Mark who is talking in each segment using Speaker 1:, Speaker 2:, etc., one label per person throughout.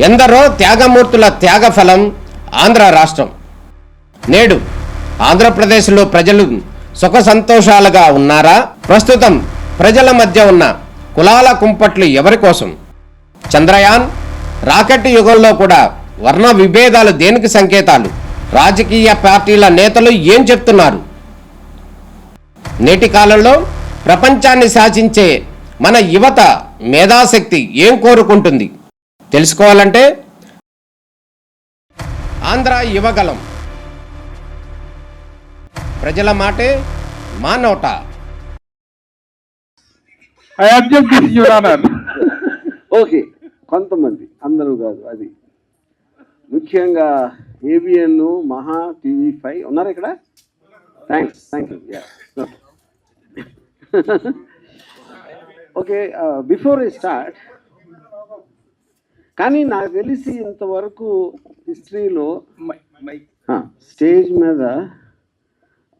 Speaker 1: ఎందరో త్యాగమూర్తుల త్యాగఫలం ఆంధ్ర రాష్ట్రం. నేడు ఆంధ్రప్రదేశ్లో ప్రజలు సుఖ సంతోషాలుగా ఉన్నారా? ప్రస్తుతం ప్రజల మధ్య ఉన్న కులాల కుంపట్లు ఎవరి కోసం? చంద్రయాన్ రాకెట్ యుగంలో కూడా వర్ణ విభేదాలు దేనికి సంకేతాలు? రాజకీయ పార్టీల నేతలు ఏం చెప్తున్నారు? నేటి కాలంలో ప్రపంచాన్ని శాసించే మన యువత మేధాశక్తి ఏం కోరుకుంటుంది? తెలుసుకోవాలంటే ఆంధ్ర యువగలం. ప్రజల మాటే మా నోట.
Speaker 2: ఓకే, కొంతమంది, అందరూ కాదు. అది ముఖ్యంగా ఏబిఎన్, మహా, TV5 ఉన్నారు ఇక్కడ. Thank you. Okay, before I start, కానీ నాకు తెలిసి ఇంతవరకు హిస్టరీలో స్టేజ్ మీద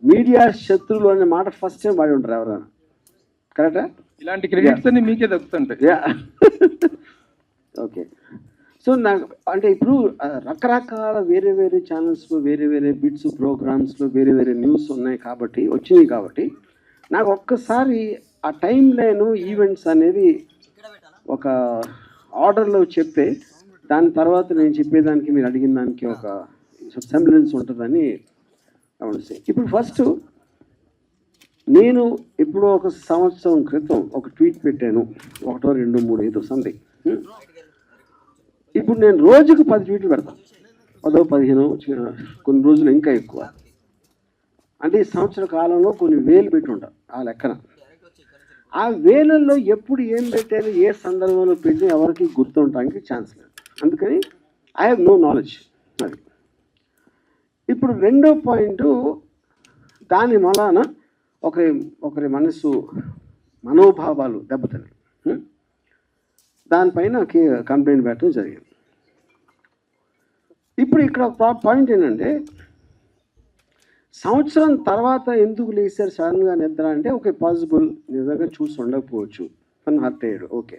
Speaker 2: మీడియా శత్రువులు అనే మాట ఫస్ట్ టైం వాడి ఉంటారు ఎవరైనా. కరెక్టా?
Speaker 3: ఇలాంటి క్రెడిట్స్ అన్ని మీకే దక్కుతుంటాయి.
Speaker 2: ఓకే, సో నాకు అంటే ఇప్పుడు రకరకాల వేరే వేరే ఛానల్స్లో వేరే వేరే బిట్స్ ప్రోగ్రామ్స్లో వేరే వేరే న్యూస్ వచ్చినాయి కాబట్టి నాకు ఒక్కసారి ఆ టైం లైన్ ఈవెంట్స్ అనేది ఒక ఆర్డర్లో చెప్తే దాని తర్వాత నేను చెప్పేదానికి మీరు అడిగిన దానికి ఒక సెంబ్లెన్స్ ఉంటుందని గమనిస్తే, ఇప్పుడు ఫస్ట్ నేను ఎప్పుడో ఒక సంవత్సరం క్రితం ఒక ట్వీట్ పెట్టాను, 1, 2, 3 ఏదో సంథింగ్. ఇప్పుడు నేను రోజుకు 10 ట్వీట్లు పెడతాను, 10, 15, కొన్ని రోజులు ఇంకా ఎక్కువ. అంటే ఈ సంవత్సర కాలంలో కొన్ని వేలు పెట్టి ఉంటాను ఆ లెక్కన. ఆ వేలల్లో ఎప్పుడు ఏం పెట్టాను, ఏ సందర్భంలో పెట్టి ఎవరికి గుర్తుండటానికి ఛాన్స్ లేదు. అందుకని ఐ హ్యావ్ నో నాలెడ్జ్. అది ఇప్పుడు రెండో పాయింట్, దాని వలన ఒకరి మనోభావాలు దెబ్బతిన్నాయి. దానిపైన కంప్లైంట్ పెట్టడం జరిగింది. ఇప్పుడు ఇక్కడ పాయింట్ ఏంటంటే, సంవత్సరం తర్వాత ఎందుకు లేచారు సడన్గా నిద్ర అంటే, ఓకే పాసిబుల్ నిజంగా చూసి ఉండకపోవచ్చు, తను హర్ట్ అయ్యాడు, ఓకే.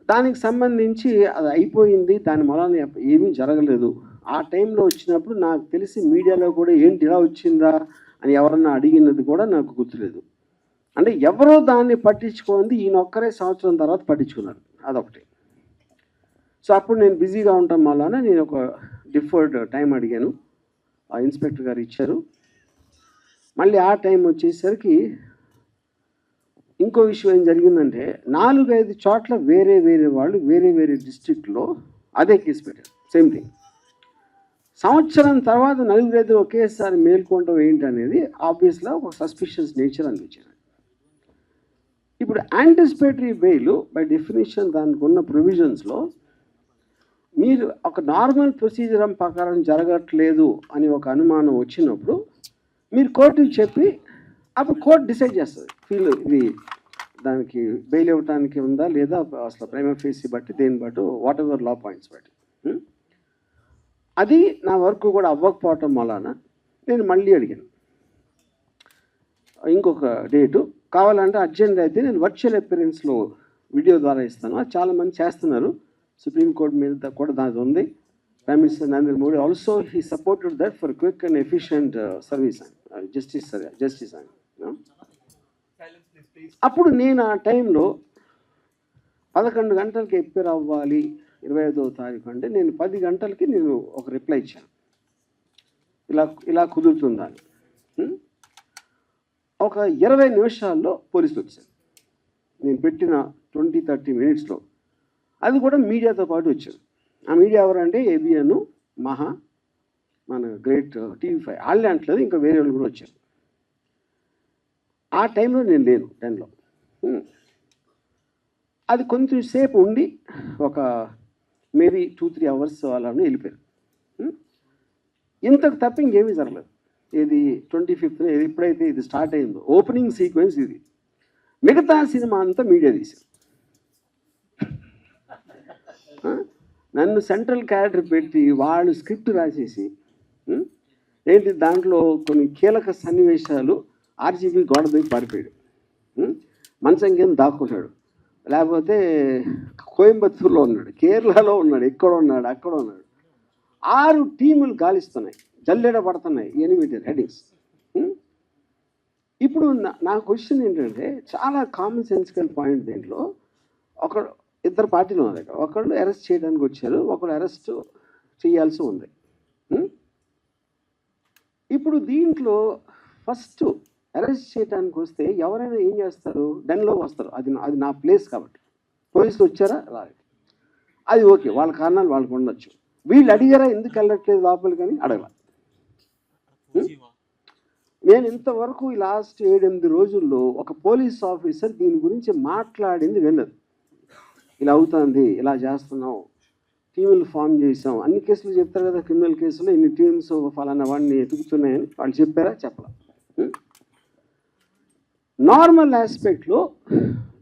Speaker 2: దానికి సంబంధించి అది అయిపోయింది, దాని వలన ఏమీ జరగలేదు. ఆ టైంలో వచ్చినప్పుడు నాకు తెలిసి మీడియాలో కూడా ఏంటి ఇలా వచ్చిందా అని ఎవరన్నా అడిగినది కూడా నాకు గుర్తులేదు. అంటే ఎవరో దాన్ని పట్టించుకుంది, ఈయన ఒక్కరే సంవత్సరం తర్వాత పట్టించుకున్నారు, అదొకటి. సో అప్పుడు నేను బిజీగా ఉండటం వలన నేను ఒక డిఫర్డ్ టైం అడిగాను, ఆ ఇన్స్పెక్టర్ గారు ఇచ్చారు. మళ్ళీ ఆ టైం వచ్చేసరికి ఇంకో విషయం ఏం జరిగిందంటే, 4-5 చోట్ల వేరే వేరే వాళ్ళు వేరే వేరే డిస్ట్రిక్ట్లో అదే కేసు పెట్టారు, సేమ్ థింగ్. సంవత్సరం తర్వాత 4-5 ఒకేసారి మేల్కొనడం ఏంటనేది ఆబ్వియస్గా ఒక సస్పిషియస్ నేచర్ అనిపించింది. ఇప్పుడు యాంటిసిపేటరీ బెయిల్ బై డెఫినేషన్ దానికి ఉన్న ప్రొవిజన్స్లో మీరు ఒక నార్మల్ ప్రొసీజర్ ప్రకారం జరగట్లేదు అని ఒక అనుమానం వచ్చినప్పుడు మీరు కోర్టుకి చెప్పి అప్పుడు కోర్టు డిసైడ్ చేస్తుంది, ఇది దానికి బెయిల్ ఇవ్వడానికి ఉందా లేదా, అసలు ప్రైమా ఫేసీ బట్టి దేని బట్టి వాట్ ఎవర్ లా పాయింట్స్ బట్టి. అది నా వర్క్ కూడా అవ్వకపోవటం వలన నేను మళ్ళీ అడిగాను ఇంకొక డేటు కావాలంటే అర్జెంట్ అయితే నేను వర్చువల్ అపియరెన్స్లో వీడియో ద్వారా ఇస్తాను. అది చాలామంది చేస్తున్నారు, సుప్రీంకోర్టు మీద కూడా దాని ఉంది. Prime minister Narendra Modi also he supported that for quick and efficient service and justice అని. అప్పుడు నేను ఆ టైంలో 11 గంటలకి ఎప్పేర్ అవ్వాలి 25వ తారీఖు అంటే, నేను 10 గంటలకి నేను ఒక రిప్లై ఇచ్చాను, ఇలా కుదురుతుందని. ఒక 20 నిమిషాల్లో పోలీసులు వచ్చారు, నేను పెట్టిన 20-30 మినిట్స్లో. అది కూడా మీడియాతో పాటు వచ్చారు. ఆ మీడియా ఎవరంటే ఏబిఎన్, మహా, మన గ్రేట్ TV5 వాళ్ళే అంటలేదు, ఇంకా వేరే వాళ్ళు కూడా వచ్చారు. ఆ టైంలో నేను లేను 10లో. అది కొంచెం సేపు ఉండి ఒక మేబీ 2-3 అవర్స్ వాళ్ళని వెళ్ళిపోయారు. ఇంతకు తప్ప ఇంకేమీ జరగలేదు. ఇది 25th ఎప్పుడైతే ఇది స్టార్ట్ అయిందో ఓపెనింగ్ సీక్వెన్స్ ఇది. మిగతా సినిమా అంతా మీడియా తీశారు. నన్ను సెంట్రల్ క్యారెక్టర్ పెట్టి వాళ్ళు స్క్రిప్ట్ రాసేసి ఏంటి దాంట్లో కొన్ని కీలక సన్నివేశాలు ఆర్జీబీ గోడ దగ్గర పారిపోయాడు, మంచం కింద దాక్కుంటాడు, లేకపోతే కోయంబత్తూరులో ఉన్నాడు, కేరళలో ఉన్నాడు, ఎక్కడ ఉన్నాడు, అక్కడ ఉన్నాడు. 6 టీములు గాలిస్తున్నాయి, జల్లెడ పడుతున్నాయి 8 హెడ్డింగ్స్. ఇప్పుడు నా క్వశ్చన్ ఏంటంటే, చాలా కామన్ సెన్సికల్ పాయింట్ దీంట్లో. ఇద్దరు పార్టీలు ఉన్నారు, ఒకళ్ళు అరెస్ట్ చేయడానికి వచ్చారు, ఒకళ్ళు అరెస్ట్ చేయాల్సి ఉంది. ఇప్పుడు దీంట్లో ఫస్ట్ అరెస్ట్ చేయడానికి వస్తే ఎవరైనా ఏం చేస్తారు, డెన్లో వస్తారు. అది నా ప్లేస్ కాబట్టి పోలీసులు వచ్చారా రాలేదు, అది ఓకే, వాళ్ళ కారణాలు వాళ్ళకు ఉండొచ్చు. వీళ్ళు అడిగారా ఎందుకు వెళ్ళట్లేదు లోపలికి అని అడగల. నేను ఇంతవరకు ఈ లాస్ట్ 7-8 రోజుల్లో ఒక పోలీస్ ఆఫీసర్ దీని గురించి మాట్లాడింది వెళ్ళదు. ఇలా అవుతుంది, ఇలా చేస్తున్నాం, టీములు ఫామ్ చేసాం, అన్ని కేసులు చెప్తారు కదా, క్రిమినల్ కేసులో ఇన్ని టీమ్స్ ఫలానా వాడిని ఎదుగుతున్నాయని వాళ్ళు చెప్పారా, చెప్పలా. నార్మల్ ఆస్పెక్ట్లో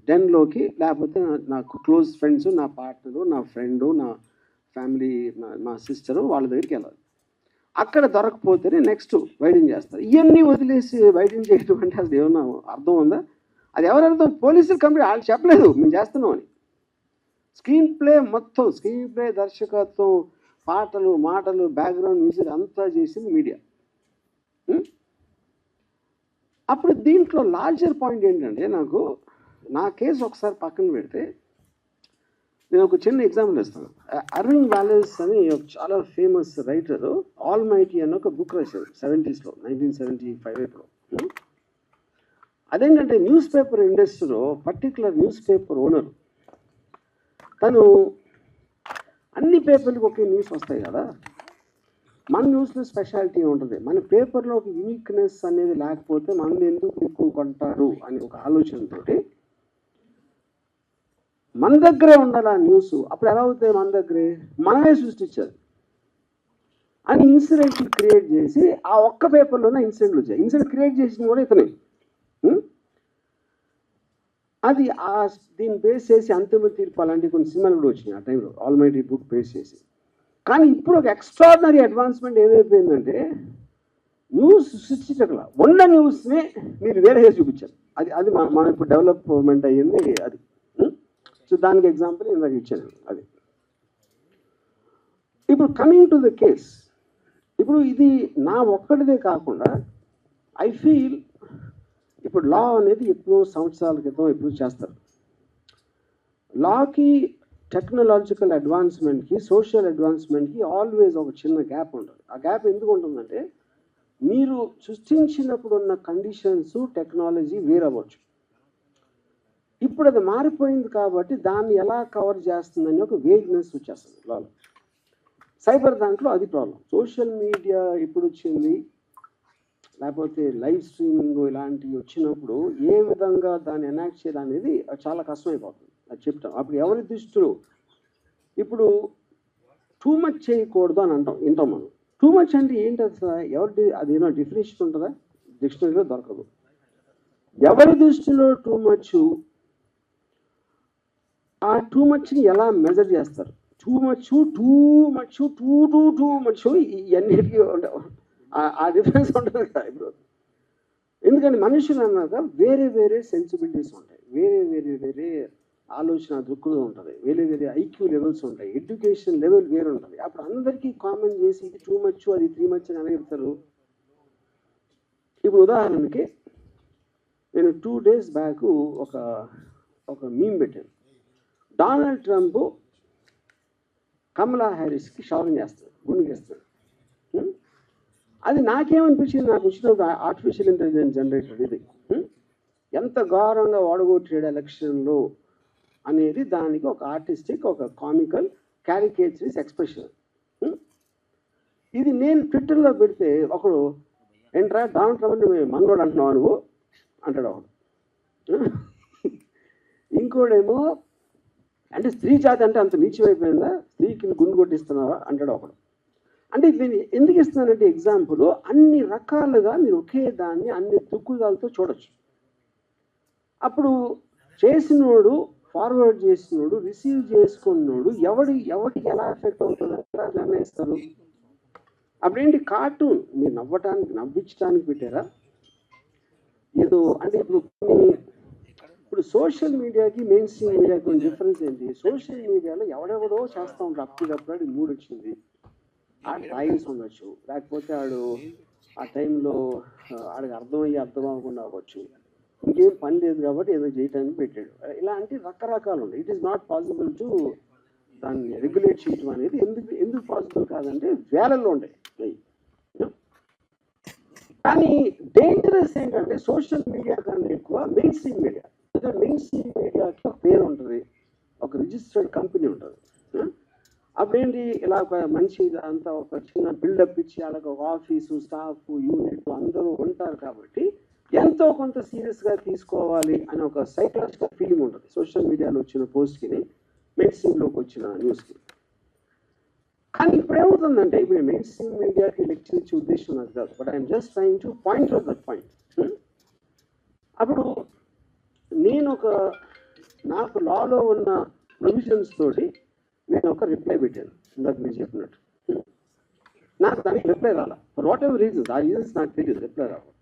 Speaker 2: డెన్లోకి, లేకపోతే నాకు క్లోజ్ ఫ్రెండ్స్, నా పార్ట్నరు, నా ఫ్రెండు, నా ఫ్యామిలీ, మా సిస్టరు, వాళ్ళ దగ్గరికి వెళ్ళాలి. అక్కడ దొరకపోతేనే నెక్స్ట్ వైడింగ్ చేస్తారు. ఇవన్నీ వదిలేసి వైడింగ్ చేయడం అంటే అసలు ఏమన్నా అర్థం ఉందా? అది ఎవరు అర్థం? పోలీసులు కంప్లీట్ వాళ్ళు చెప్పలేదు మేము చేస్తున్నాం అని. స్క్రీన్ ప్లే, దర్శకత్వం, పాటలు, మాటలు, బ్యాక్గ్రౌండ్ మ్యూజిక్ అంతా చేసింది మీడియా. అప్పుడు దీంట్లో లార్జర్ పాయింట్ ఏంటంటే, నా కేసు ఒకసారి పక్కన పెడితే, నేను ఒక చిన్న ఎగ్జాంపుల్ ఇస్తాను. అరవింద్ వాలెస్ అని ఒక చాలా ఫేమస్ రైటరు ఆల్ మైటీ అని ఒక బుక్ రాశారు 70s, 1975లో. అదేంటంటే న్యూస్ పేపర్ ఇండస్ట్రీలో పర్టికులర్ న్యూస్ పేపర్ ఓనర్ తను, అన్ని పేపర్లకు ఒకే న్యూస్ వస్తాయి కదా, మన న్యూస్లో స్పెషాలిటీ ఉంటుంది, మన పేపర్లో ఒక యూనిక్నెస్ అనేది లేకపోతే మనది ఎందుకు ఎక్కువ కొంటారు అని ఒక ఆలోచనతోటి మన దగ్గరే ఉండాలి ఆ న్యూస్. అప్పుడు ఎలా అవుతాయి, మన దగ్గరే మనమే సృష్టించారు అని ఇన్సిడెంట్ క్రియేట్ చేసి ఆ ఒక్క పేపర్లోనే ఇన్సిడెంట్లు వచ్చాయి. ఇన్సిడెంట్ క్రియేట్ చేసింది కూడా ఇతనే. అది దీన్ని బేస్ చేసి అంతిమ తీర్పు అలాంటి కొన్ని సినిమాలు కూడా వచ్చినాయి ఆ టైంలో, ఆల్మైటీ బుక్ బేస్ చేసి. కానీ ఇప్పుడు ఒక ఎక్స్ట్రాడినరీ అడ్వాన్స్మెంట్ ఏమైపోయిందంటే, న్యూస్ సృష్టించగల ఉన్న న్యూస్ని మీరు వేరేగా చూపించారు. అది మనం ఇప్పుడు డెవలప్మెంట్ అయ్యింది అది. సో దానికి ఎగ్జాంపుల్ ఇందాక ఇచ్చాను అది. ఇప్పుడు కమింగ్ టు ద కేస్, ఇప్పుడు ఇది నా ఒక్కడిదే కాకుండా ఐ ఫీల్ ఇప్పుడు లా అనేది ఎప్పుడో సంవత్సరాల క్రితం ఎప్పుడు చేస్తారు. లాకి టెక్నాలజికల్ అడ్వాన్స్మెంట్కి, సోషల్ అడ్వాన్స్మెంట్కి ఆల్వేస్ ఒక చిన్న గ్యాప్ ఉంటుంది. ఆ గ్యాప్ ఎందుకు ఉంటుందంటే, మీరు సృష్టించినప్పుడు ఉన్న కండిషన్స్, టెక్నాలజీ వేరవ్వచ్చు. ఇప్పుడు అది మారిపోయింది కాబట్టి దాన్ని ఎలా కవర్ చేస్తుందని ఒక వేగ్నెస్ వచ్చేస్తుంది లాలో. సైబర్ దాంట్లో అది ప్రాబ్లం. సోషల్ మీడియా ఇప్పుడు వచ్చింది, లేకపోతే లైవ్ స్ట్రీమింగ్ ఇలాంటివి వచ్చినప్పుడు ఏ విధంగా దాన్ని ఎనాక్ట్ చేయడం అనేది చాలా కష్టమైపోతుంది. అది చెప్తాం. అప్పుడు ఎవరి దృష్టిలో ఇప్పుడు టూ మచ్ చేయకూడదు అని వింటాం మనం. టూ మచ్ అంటే ఏంటి అసలు? అదేమో డెఫినేషన్ ఉంటుందా? డిక్షనరీలో దొరకదు. ఎవరి దృష్టిలో టూ మచ్, ఆ టూ మచ్ని ఎలా మెజర్ చేస్తారు? టూ మచ్ ఇవన్నిటికీ ఆ డిఫరెన్స్ ఉంటుంది కదా ఇప్పుడు. ఎందుకంటే మనుషులు అన్నాక వేరే వేరే సెన్సిబిలిటీస్ ఉంటాయి, వేరే ఆలోచన దృక్పథం ఉంటుంది, వేరే ఐక్యూ లెవెల్స్ ఉంటాయి, ఎడ్యుకేషన్ లెవెల్ వేరు ఉంటుంది. అప్పుడు అందరికీ కామన్ చేసి ఇది టూ మచ్, అది 3 మచ్ అని చెప్తారు. ఇప్పుడు ఉదాహరణకి నేను 2 days బ్యాక్ ఒక మీమ్ పెట్టాను. డొనాల్డ్ ట్రంప్ కమలా హ్యారిస్కి షాపింగ్ చేస్తాడు, గుండెకేస్తాడు. అది నాకేమనిపించింది, నాకు వచ్చినప్పుడు ఆర్టిఫిషియల్ ఇంటెలిజెన్స్ జనరేటర్ ఇది ఎంత ఘోరంగా ఓడగొట్టాడు ఎలక్షన్లో అనేది దానికి ఒక ఆర్టిస్టిక్, ఒక కామికల్, క్యారికేచరిస్ ఎక్స్ప్రెషన్. ఇది నేను ట్విట్టర్లో పెడితే ఒకడు, ఏంట్రా డొనాల్డ్ ట్రంప్ మనోడు అంటున్నావు నువ్వు అంటాడు ఒకడు. ఇంకోడేమో అంటే స్త్రీ జాతి అంటే అంత నీచమైపోయిందా, స్త్రీకి గుండు కొట్టిస్తున్నావా అంటాడు ఒకడు. అంటే దీన్ని ఎందుకు ఇస్తున్నానంటే ఎగ్జాంపుల్, అన్ని రకాలుగా మీరు ఒకే దాన్ని అన్ని దుక్కుదాలతో చూడొచ్చు. అప్పుడు చేసినోడు, ఫార్వర్డ్ చేసినోడు, రిసీవ్ చేసుకున్నోడు ఎవరికి ఎలా ఎఫెక్ట్ అవుతుందో నిర్ణయిస్తారు. అప్పుడేంటి కార్టూన్ మీరు నవ్వించడానికి పెట్టారా ఏదో? అంటే ఇప్పుడు ఇప్పుడు సోషల్ మీడియాకి మెయిన్ స్ట్రీమ్ మీడియాకి డిఫరెన్స్ ఏంటి? సోషల్ మీడియాలో ఎవడెవడో చేస్తూ ఉంటారు, అప్పటికప్పుడు మూడు వచ్చింది, ఆ టైమ్స్ ఉండొచ్చు, లేకపోతే ఆడు ఆ టైంలో ఆడికి అర్థం అవ్వకుండా అవ్వచ్చు, ఇంకేం పని లేదు కాబట్టి ఏదో చేయటానికి పెట్టాడు. ఇలాంటి రకరకాలు ఉన్నాయి. It is not possible to దాన్ని రెగ్యులేట్ చేయటం అనేది ఎందుకు పాసిబుల్ కాదంటే వేలల్లో ఉంటాయి. కానీ డేంజరస్ ఏంటంటే సోషల్ మీడియా కన్నా ఎక్కువ main stream media. Main stream మీడియాకి ఒక పేరు ఉంటుంది, ఒక రిజిస్టర్డ్ కంపెనీ ఉంటుంది. అప్పుడేంటి ఇలా ఒక మంచి అంతా ఒక చిన్న బిల్డప్ ఇచ్చి వాళ్ళకి ఒక ఆఫీసు, స్టాఫ్, యూనిట్ అందరూ ఉంటారు కాబట్టి ఎంతో కొంత సీరియస్గా తీసుకోవాలి అనే ఒక సైకలాజికల్ ఫీలింగ్ ఉంటుంది సోషల్ మీడియాలో వచ్చిన పోస్ట్కి, మెయిన్ స్ట్రీమ్లోకి వచ్చిన న్యూస్కి. కానీ ఇప్పుడు ఏమవుతుందంటే, ఇప్పుడు మెయిన్ స్ట్రీమ్ మీడియాకి లెక్చర్ ఇచ్చే ఉద్దేశం నాకు కాదు, but I'm just trying to point out that point. అప్పుడు నేను నాకు లాలో ఉన్న ప్రొవిజన్స్ తోటి నేను ఒక రిప్లై పెట్టాను, ఇందాక మీరు చెప్పినట్టు. నాకు దానికి రిప్లై రాలా, ఫర్ వాట్ ఎవర్ రీజన్స్, ఆ రీజన్స్ నాకు తెలియదు, రిప్లై రావాలి.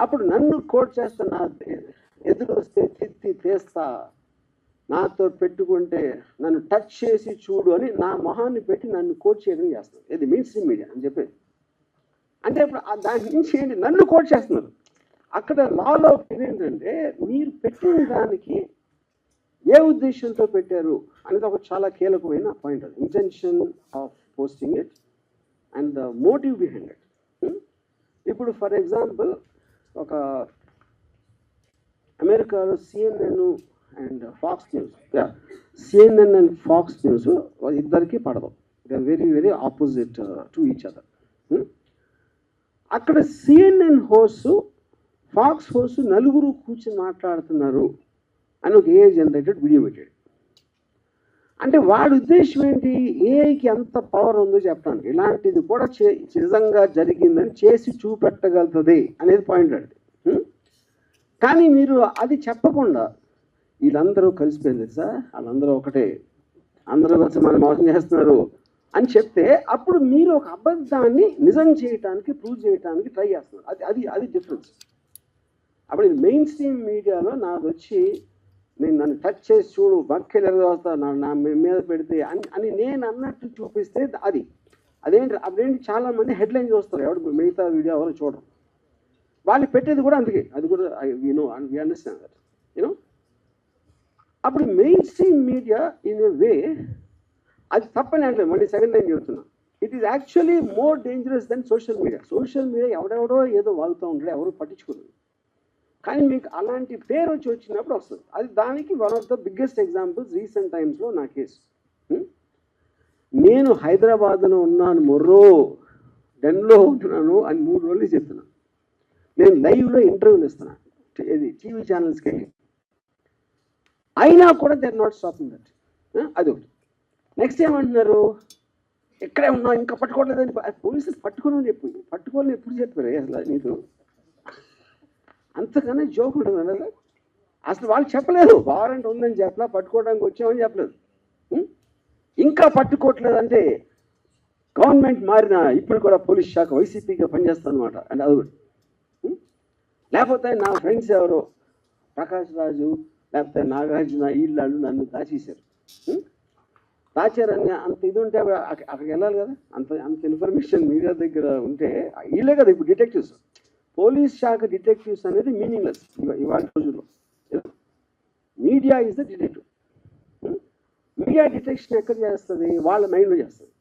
Speaker 2: అప్పుడు నన్ను కోట్ చేస్తా, నా ఎదురు వస్తే తీస్తా, నాతో పెట్టుకుంటే నన్ను టచ్ చేసి చూడు అని నా మొహాన్ని పెట్టి నన్ను కోట్ చేయడం చేస్తున్నారు. ఇది మెయిన్ స్ట్రీమ్ మీడియా అని చెప్పేది. అంటే ఇప్పుడు దాని నుంచి ఏంటి, నన్ను కోట్ చేస్తున్నారు. అక్కడ లాలో ఏంటంటే, మీరు పెట్టిన దానికి ఏ ఉద్దేశంతో పెట్టారు అనేది ఒక చాలా కీలకమైన పాయింట్. అది intention of posting it and the motive behind it. ఇప్పుడు ఫర్ ఎగ్జాంపుల్ ఒక అమెరికాలో CNN and Fox News, CNN and Fox News ఇద్దరికి పడదు. They are very very opposite to each other. అక్కడ CNN హోస్ట్, ఫాక్స్ హోస్ట్ నలుగురు కూర్చొని మాట్లాడుతున్నారు అని ఒక AI జనరేటెడ్ వీడియో పెట్టాడు. అంటే వాడి ఉద్దేశం ఏంటి, ఏఐకి ఎంత పవర్ ఉందో చెప్పడానికి, ఇలాంటిది కూడా నిజంగా జరిగిందని చేసి చూపెట్టగలుగుతుంది అనేది పాయింట్ అది. కానీ మీరు అది చెప్పకుండా వీళ్ళందరూ కలిసిపోయింది సార్, వాళ్ళందరూ ఒకటే, అందరూ కలిసి మనం మోసం చేస్తున్నారు అని చెప్తే, అప్పుడు మీరు ఒక అబద్ధాన్ని నిజం చేయడానికి, ప్రూవ్ చేయడానికి ట్రై చేస్తున్నారు. అది డిఫరెన్స్. అప్పుడు మెయిన్ స్ట్రీమ్ మీడియాలో నాకు వచ్చి నన్ను టచ్ చేసి చూడు, బక్కెలు ఎరగొస్తా, నా మీద పెడితే అని నేను అన్నట్టు చూపిస్తే అదేంటి చాలామంది హెడ్లైన్ చూస్తారు, ఎవరు మిగతా వీడియో ఎవరు చూడరు. వాళ్ళు పెట్టేది కూడా అందుకే, అది కూడా వి అండర్స్టాండ్ దట్ యూనో. అప్పుడు mainstream media in a way అది తప్పని అంటే, మళ్ళీ సెకండ్ టైం చెప్తున్నా, it is actually more dangerous than social media. Social media ఎవడెవడో ఏదో వాగుతూ ఉంటాడు, ఎవరు పట్టించుకోలేదు. కానీ మీకు అలాంటి పేరు వచ్చినప్పుడు వస్తుంది. అది దానికి one of the biggest examples recent టైమ్స్లో నా కేసు. నేను హైదరాబాద్లో ఉన్నాను, డెన్లో ఉంటున్నాను అని 3 రోజులు చెప్తున్నాను. నేను లైవ్లో ఇంటర్వ్యూలు ఇస్తున్నాను, ఇది టీవీ ఛానల్స్కి వెళ్ళి. అయినా కూడా they are not stopping that. అదొకటి. నెక్స్ట్ ఏమంటున్నారు, ఎక్కడే ఉన్నావు ఇంకా పట్టుకోవట్లేదని పోలీసులు పట్టుకోని ఎప్పుడు చెప్పారు అసలు నీకు? అంతకన్నా జోక్ ఉంటుంది అన్నది. అసలు వాళ్ళు చెప్పలేదు, వారెంట్ ఉందని చెప్పలా, పట్టుకోవడానికి వచ్చామని చెప్పలేదు. ఇంకా పట్టుకోవట్లేదంటే గవర్నమెంట్ మారిన ఇప్పుడు కూడా పోలీస్ శాఖ వైసీపీగా పనిచేస్తాను అనమాట. అండ్ అది లేకపోతే నా ఫ్రెండ్స్ ఎవరో ప్రకాష్ రాజు లేకపోతే నాగార్జున వీళ్ళు నన్ను దాచారని అంత ఇది ఉంటే అక్కడికి వెళ్ళాలి కదా. అంత ఇన్ఫర్మేషన్ మీడియా దగ్గర ఉంటే వీళ్ళే కదా ఇప్పుడు డిటెక్టివ్స్. పోలీస్ శాఖ డిటెక్టివ్స్ అనేది మీనింగ్లెస్ ఇవాళ రోజుల్లో. Media is the detective. Media detection ఎక్కడ చేస్తుంది, వాళ్ళ మైండ్లో చేస్తుంది.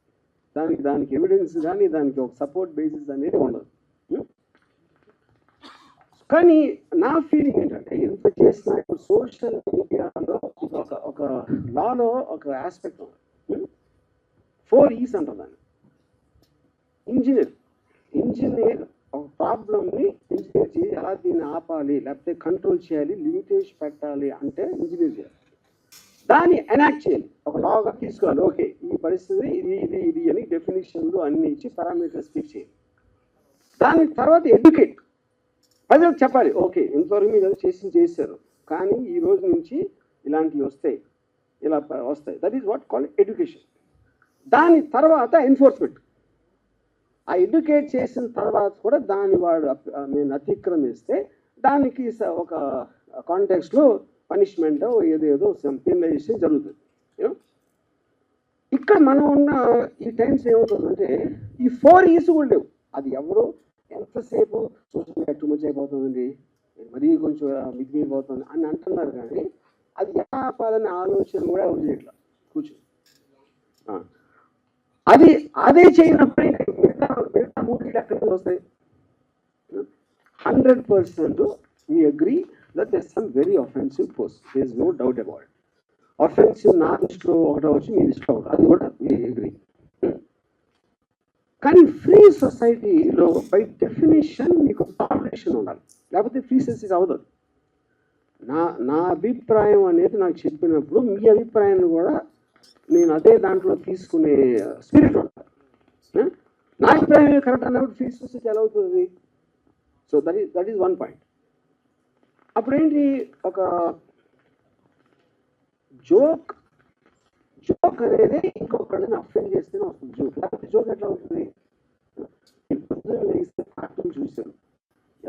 Speaker 2: దానికి ఎవిడెన్స్ కానీ దానికి ఒక సపోర్ట్ బేసిస్ అనేది ఉండదు. కానీ నా ఫీలింగ్ ఏంటంటే, ఎంత చేసినా సోషల్ మీడియాలో ఒక లాలో ఒక ఆస్పెక్ట్ ఉంది. 4 E's అంటారు దాన్ని. ఇంజనీర్ ఒక ప్రాబ్లమ్ని ఇంజనీర్ చేసి ఎలా దీన్ని ఆపాలి, లేకపోతే కంట్రోల్ చేయాలి, లిమిటేషన్ పెట్టాలి అంటే ఇంజనీర్ చేయాలి. దాన్ని ఎనాక్ట్ చేయాలి, ఒక లాగా తీసుకోవాలి. ఓకే, ఈ పరిస్థితి ఇది అని డెఫినేషన్లు అన్ని ఇచ్చి పారామీటర్స్ ఫిక్స్ చేయాలి. దాని తర్వాత ఎడ్యుకేట్, ప్రజలకు చెప్పాలి. ఓకే, ఇంతవరకు మీరు చేశారు, కానీ ఈ రోజు నుంచి ఇలాంటివి వస్తాయి, ఇలా వస్తాయి. That is what call education. దాని తర్వాత ఎన్ఫోర్స్మెంట్. ఆ ఎడ్యుకేట్ చేసిన తర్వాత కూడా దాన్ని వాడు నేను అతిక్రమిస్తే దానికి ఒక కాంటెక్స్లో పనిష్మెంట్ ఏదేదో పెనలైజేషన్ జరుగుతుంది. ఇక్కడ మనం ఉన్న ఈ టైమ్స్ ఏమవుతుందంటే ఈ 4 E's కూడా లేవు. అది ఎవరు ఎంతసేపు సోషల్ మీడియా టూ మచ్ అయిపోతుందండి, మరీ కొంచెం మితిమీరిపోతుంది అని అంటున్నారు, కానీ అది ఎలా ఆపాలనే ఆలోచన కూడా ఎవరు చేయట్లా కూర్చొని. అదే చేయనప్పుడే మిగతా 3 ఎక్కడికి వస్తాయి. 100% we agree that there's some very offensive posts. There's no doubt about it. Offensive నా దృష్టిలో ఒకటి వచ్చి మీ దృష్టిలో ఒకటి, అది కూడా we agree. కానీ ఫ్రీ సొసైటీలో బై డెఫినేషన్ మీకు టాలరేషన్ ఉండాలి, లేకపోతే ఫ్రీ సొసైటీ అవ్వదు. నా అభిప్రాయం అనేది నాకు చెప్పినప్పుడు మీ అభిప్రాయాన్ని కూడా నేను అదే దాంట్లో తీసుకునే స్పిరిట్ ఉండాలి. నా అభిప్రాయం కరెక్ట్ అన్నప్పుడు ఫ్రీ సొసైటీ ఎలా అవుతుంది? So that is one point. అప్పుడేంటి, ఒక జోక్ అనేది ఇంకొకరిని అఫెండ్ చేస్తేనే వస్తుంది జోక్, లేకపోతే జోక్ ఎట్లా అవుతుంది? కార్టూన్ చూశాను,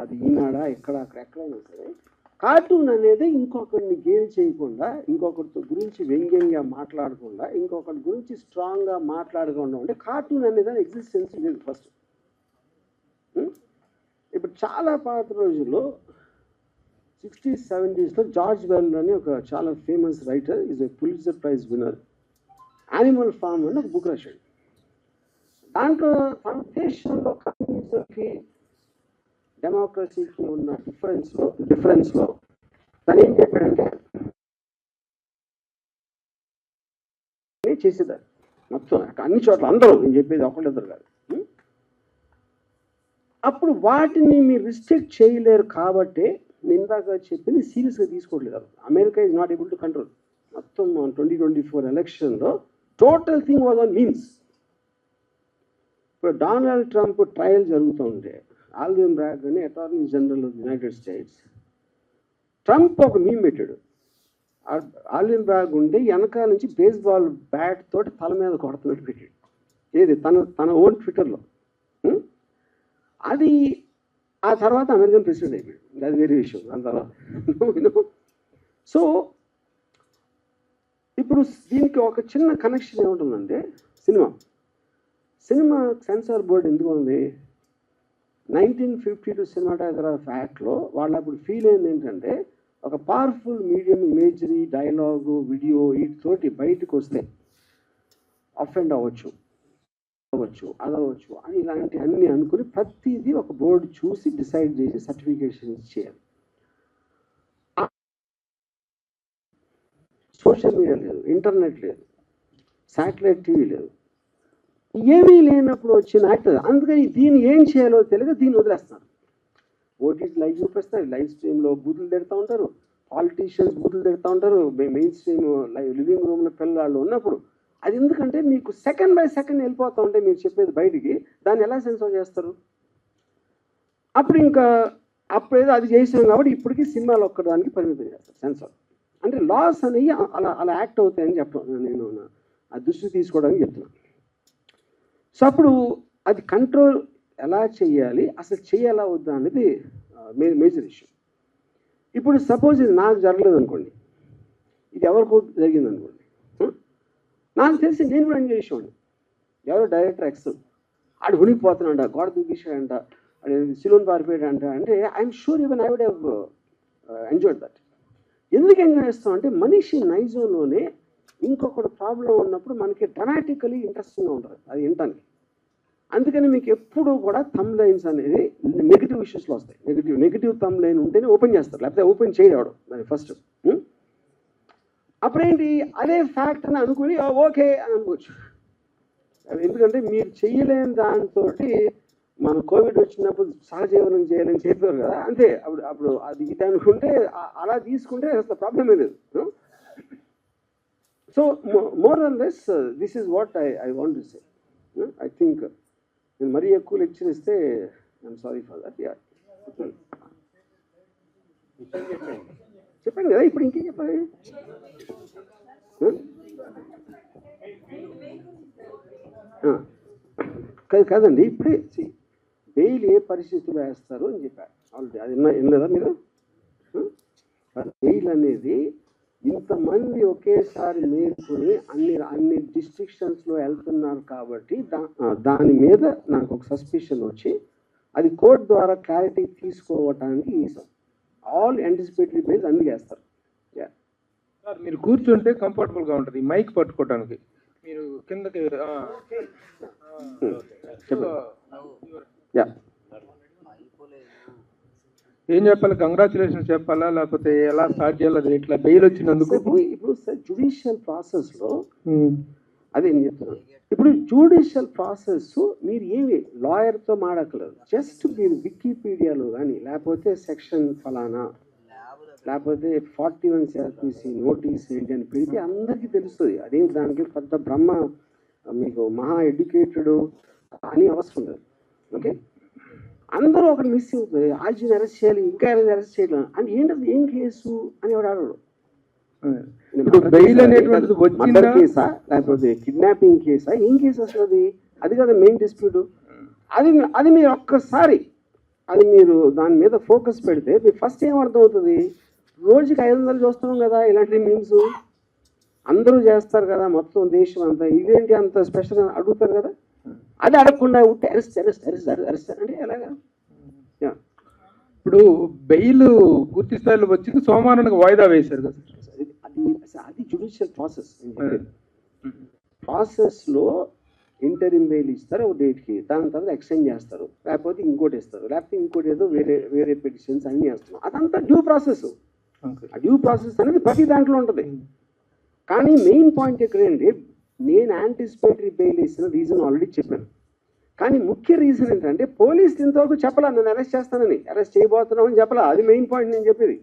Speaker 2: అది ఈనాడా ఎక్కడైనా సరే, కార్టూన్ అనేది ఇంకొకరిని గేమ్ చేయకుండా, ఇంకొకరితో గురించి వ్యంగ్యంగా మాట్లాడకుండా, ఇంకొకరి గురించి స్ట్రాంగ్గా మాట్లాడకుండా ఉంటే కార్టూన్ అనేది ఎగ్జిస్టెన్స్ లేదు ఫస్ట్. ఇప్పుడు చాలా పాత రోజుల్లో 60s, 70s జార్జ్ వెల్ అని ఒక చాలా famous writer, is a Pulitzer Prize winner, animal farm అని ఒక బుక్ రాశాడు. దాంట్లో తన దేశంలో కమ్యూనిజంకి డెమోక్రసీకి ఉన్న డిఫరెన్స్లో తను ఏం చెప్పాడంటే చేసేదాన్ని మొత్తం అన్ని చోట్ల అందరూ, నేను చెప్పేది ఒకళ్ళిద్దరు కాదు. అప్పుడు వాటిని మీరు రిస్ట్రిక్ట్ చేయలేరు కాబట్టి నేను ఇందాక చెప్పింది సీరియస్గా తీసుకోవట్లేదు. America is not able to control. మొత్తం 2024 ఎలక్షన్లో total thing was on memes. ఇప్పుడు డొనాల్డ్ ట్రంప్ ట్రయల్ జరుగుతూ ఉంటే ఆల్విన్ బ్రాగ్ అని attorney general of United states, Trump ఒక మీమ్ పెట్టాడు. ఆల్విన్ బ్రాగ్ ఉండి వెనకాల నుంచి బేస్బాల్ బ్యాట్ తోటి తల మీద కొడుతున్నట్టు పెట్టాడు. ఏది తన ఓన్ ట్విట్టర్లో. అది ఆ తర్వాత అమెరికన్ ప్రెసిడెంట్ అయిపోయాడు. అది వేరే విషయం. దాని తర్వాత సో ఇప్పుడు దీనికి ఒక చిన్న కనెక్షన్ ఏముంటుందంటే, సినిమా సెన్సార్ బోర్డు ఎందుకు ఉంది? 1952 సినిమాటోగ్రాఫ్ యాక్ట్లో వాళ్ళు అప్పుడు ఫీల్ అయింది ఏంటంటే, ఒక powerful medium imagery, dialogue, video వీటితోటి బయటకు వస్తే అఫెండ్ అవ్వచ్చు అదవచ్చు అని ఇలాంటి అన్ని అనుకుని ప్రతిదీ ఒక బోర్డు చూసి డిసైడ్ చేసి సర్టిఫికేషన్ చేయాలి. సోషల్ మీడియా లేదు, ఇంటర్నెట్ లేదు, శాటిలైట్ టీవీ లేదు, ఏమీ లేనప్పుడు వచ్చిన యాక్ట్. అందుకని దీన్ని ఏం చేయాలో తెలియక దీన్ని వదిలేస్తున్నారు. ఓటీటీ లైవ్ చూపిస్తారు, లైవ్ స్ట్రీమ్లో బూతులు తిడుతూ ఉంటారు, పాలిటీషియన్స్ బూతులు తిడుతూ ఉంటారు, మెయిన్ స్ట్రీమ్ లివింగ్ రూమ్లో పిల్లలు ఉన్నప్పుడు. అది ఎందుకంటే మీకు సెకండ్ బై సెకండ్ వెళ్ళిపోతూ ఉంటే మీరు చెప్పేది బయటికి, దాన్ని ఎలా సెన్సార్ చేస్తారు? అప్పుడేదో అది చేసాం కాబట్టి ఇప్పటికీ సినిమాలు ఒక్కదానికి పరిమితం చేస్తారు సెన్సార్. అంటే లాస్ అనేవి అలా యాక్ట్ అవుతాయని చెప్పడం నేను ఆ దృష్టి తీసుకోవడానికి చెప్తున్నాను. సో అప్పుడు అది కంట్రోల్ ఎలా చేయాలి, అసలు చేయాలా వద్దా అనేది మేజర్ ఇష్యూ. ఇప్పుడు సపోజ్ ఇది నాకు జరగలేదు అనుకోండి, ఇది ఎవరికో జరిగింది అనుకోండి, నాకు తెలిసి నేను కూడా ఎంజాయ్ చేసేవాడిని. ఎవరో డైరెక్టర్ ఎక్స్ ఆడు ఉనికిపోతున్నాడంట, గోడ దూకిసాడంట, సిలోన్ పారిపోయాడంట అంటే I'm sure even I would have enjoyed that. ఎందుకు ఎంజాయ్ చేస్తాం అంటే మనిషి నైజంలోనే ఇంకొకటి ప్రాబ్లం ఉన్నప్పుడు మనకి డ్రమాటికలీ ఇంట్రెస్టింగ్గా ఉంటుంది అది వినటానికి. అందుకని మీకు ఎప్పుడు కూడా థంబ్ లైన్స్ అనేది నెగిటివ్ ఇష్యూస్లో వస్తాయి. నెగిటివ్ థంబ్ లైన్ ఉంటేనే ఓపెన్ చేస్తారు, లేకపోతే ఓపెన్ చేయడం దాన్ని ఫస్ట్. అప్పుడేంటి, అదే ఫ్యాక్ట్ అని అనుకుని ఓకే అని అనుకోవచ్చు. ఎందుకంటే మీరు చెయ్యలేని దాంతో మన కోవిడ్ వచ్చినప్పుడు సహజీవనం చేయాలని చెప్పారు కదా, అంతే. అప్పుడు అది ఇది అనుకుంటే అలా తీసుకుంటే అసలు ప్రాబ్లమే లేదు. So more or less this is what I want to say. I think నేను మరీ ఎక్కువ లెక్చర్ ఇస్తే ఐఎమ్ సారీ ఫర్ దట్. చెప్పాను కదా, ఇప్పుడు ఇంకేం చెప్పాలి? కాదండి, ఇప్పుడే బెయిల్ ఏ పరిస్థితుల్లో వేస్తారు అని చెప్పారు ఆల్రెడీ. అది వినలేదా మీరు? బెయిల్ అనేది ఇంతమంది ఒకేసారి మేల్కొని అన్ని డిస్ట్రిక్షన్స్లో వెళ్తున్నారు కాబట్టి దాని మీద నాకు ఒక సస్పిషన్ వచ్చి అది కోర్టు ద్వారా క్లారిటీ తీసుకోవటానికి ఆల్ యాంటిసిపేటరీ బెయిల్స్ అన్ని చేస్తారు.
Speaker 3: సార్ మీరు కూర్చుంటే కంఫర్టబుల్ గా ఉంటుంది మైక్ పట్టుకోవడానికి. మీరు కిందకి ఏం చెప్పాలి? కంగ్రాచులేషన్స్ చెప్పాలా లేకపోతే ఎలా స్టార్ట్ చేయాలి? ఇట్లా బెయిల్ వచ్చినందుకు
Speaker 2: ఇప్పుడు సార్ జ్యుడిషియల్ ప్రాసెస్లో అదే నేను చెప్తున్నాను. ఇప్పుడు జ్యుడిషియల్ ప్రాసెస్ మీరు ఏమి లాయర్తో మాడక్కలేదు, జస్ట్ మీరు వికీపీడియాలో కానీ లేకపోతే సెక్షన్ ఫలానా లేకపోతే 41 CRPC నోటీస్ ఏంటి అని పెడితే అందరికీ తెలుస్తుంది. అదే దానికి పెద్ద బ్రహ్మ మీకు మహా ఎడ్యుకేటెడ్ అని అవసరం లేదు. ఓకే, అందరూ ఒకటి మిస్ అవుతుంది. ఆర్జీని అరెస్ట్ చేయాలి, ఇంకా అరెస్ట్ చేయడం అంటే ఏంటది, ఏం కేసు అని ఎవడు అడగడు. మర్డర్ కేసా లేకపోతే కిడ్నాపింగ్ కేసా, ఏం కేసు అసలు అది కదా మెయిన్ డిస్ప్యూట్. అది మీరు ఒక్కసారి అది మీరు దాని మీద ఫోకస్ పెడితే మీకు ఫస్ట్ ఏం అర్థం అవుతుంది, రోజుకి 500 చూస్తున్నాం కదా ఇలాంటి మీమ్స్, అందరూ చేస్తారు కదా మొత్తం దేశం అంతా, ఇదేంటి అంత స్పెషల్ అని అడుగుతారు కదా. అది అడగకుండా ఉంటే అరెస్ట్ అరెస్ట్ అరెస్ట్ అరెస్ట్ అంటే ఎలాగా?
Speaker 3: ఇప్పుడు బెయిల్ పూర్తి స్థాయిలో వచ్చింది, సోమవారానికి వాయిదా వేశారు కదా.
Speaker 2: అది జ్యుడిషియల్ ప్రాసెస్లో ఇంటరిమ్ బెయిల్ ఇస్తారు ఒక డేట్కి, దాని తర్వాత ఎక్స్టెండ్ చేస్తారు, లేకపోతే ఇంకోటి ఇస్తారు, లేకపోతే ఇంకోటి ఏదో వేరే పిటిషన్స్ అన్నీ చేస్తున్నాం. అదంతా డ్యూ ప్రాసెస్. ఆ డ్యూ ప్రాసెస్ అనేది ప్రతి దాంట్లో ఉంటుంది. కానీ మెయిన్ పాయింట్ ఎక్కడండి, నేను యాంటిసిపేటరీ బెయిల్ ఇస్తున్న రీజన్ ఆల్రెడీ చెప్పాను. కానీ ముఖ్య రీజన్ ఏంటంటే పోలీసు ఇంతవరకు చెప్పలా నేను అరెస్ట్ చేస్తానని, అరెస్ట్ చేయబోతున్నామని చెప్పలా. అది మెయిన్ పాయింట్ నేను చెప్పేది.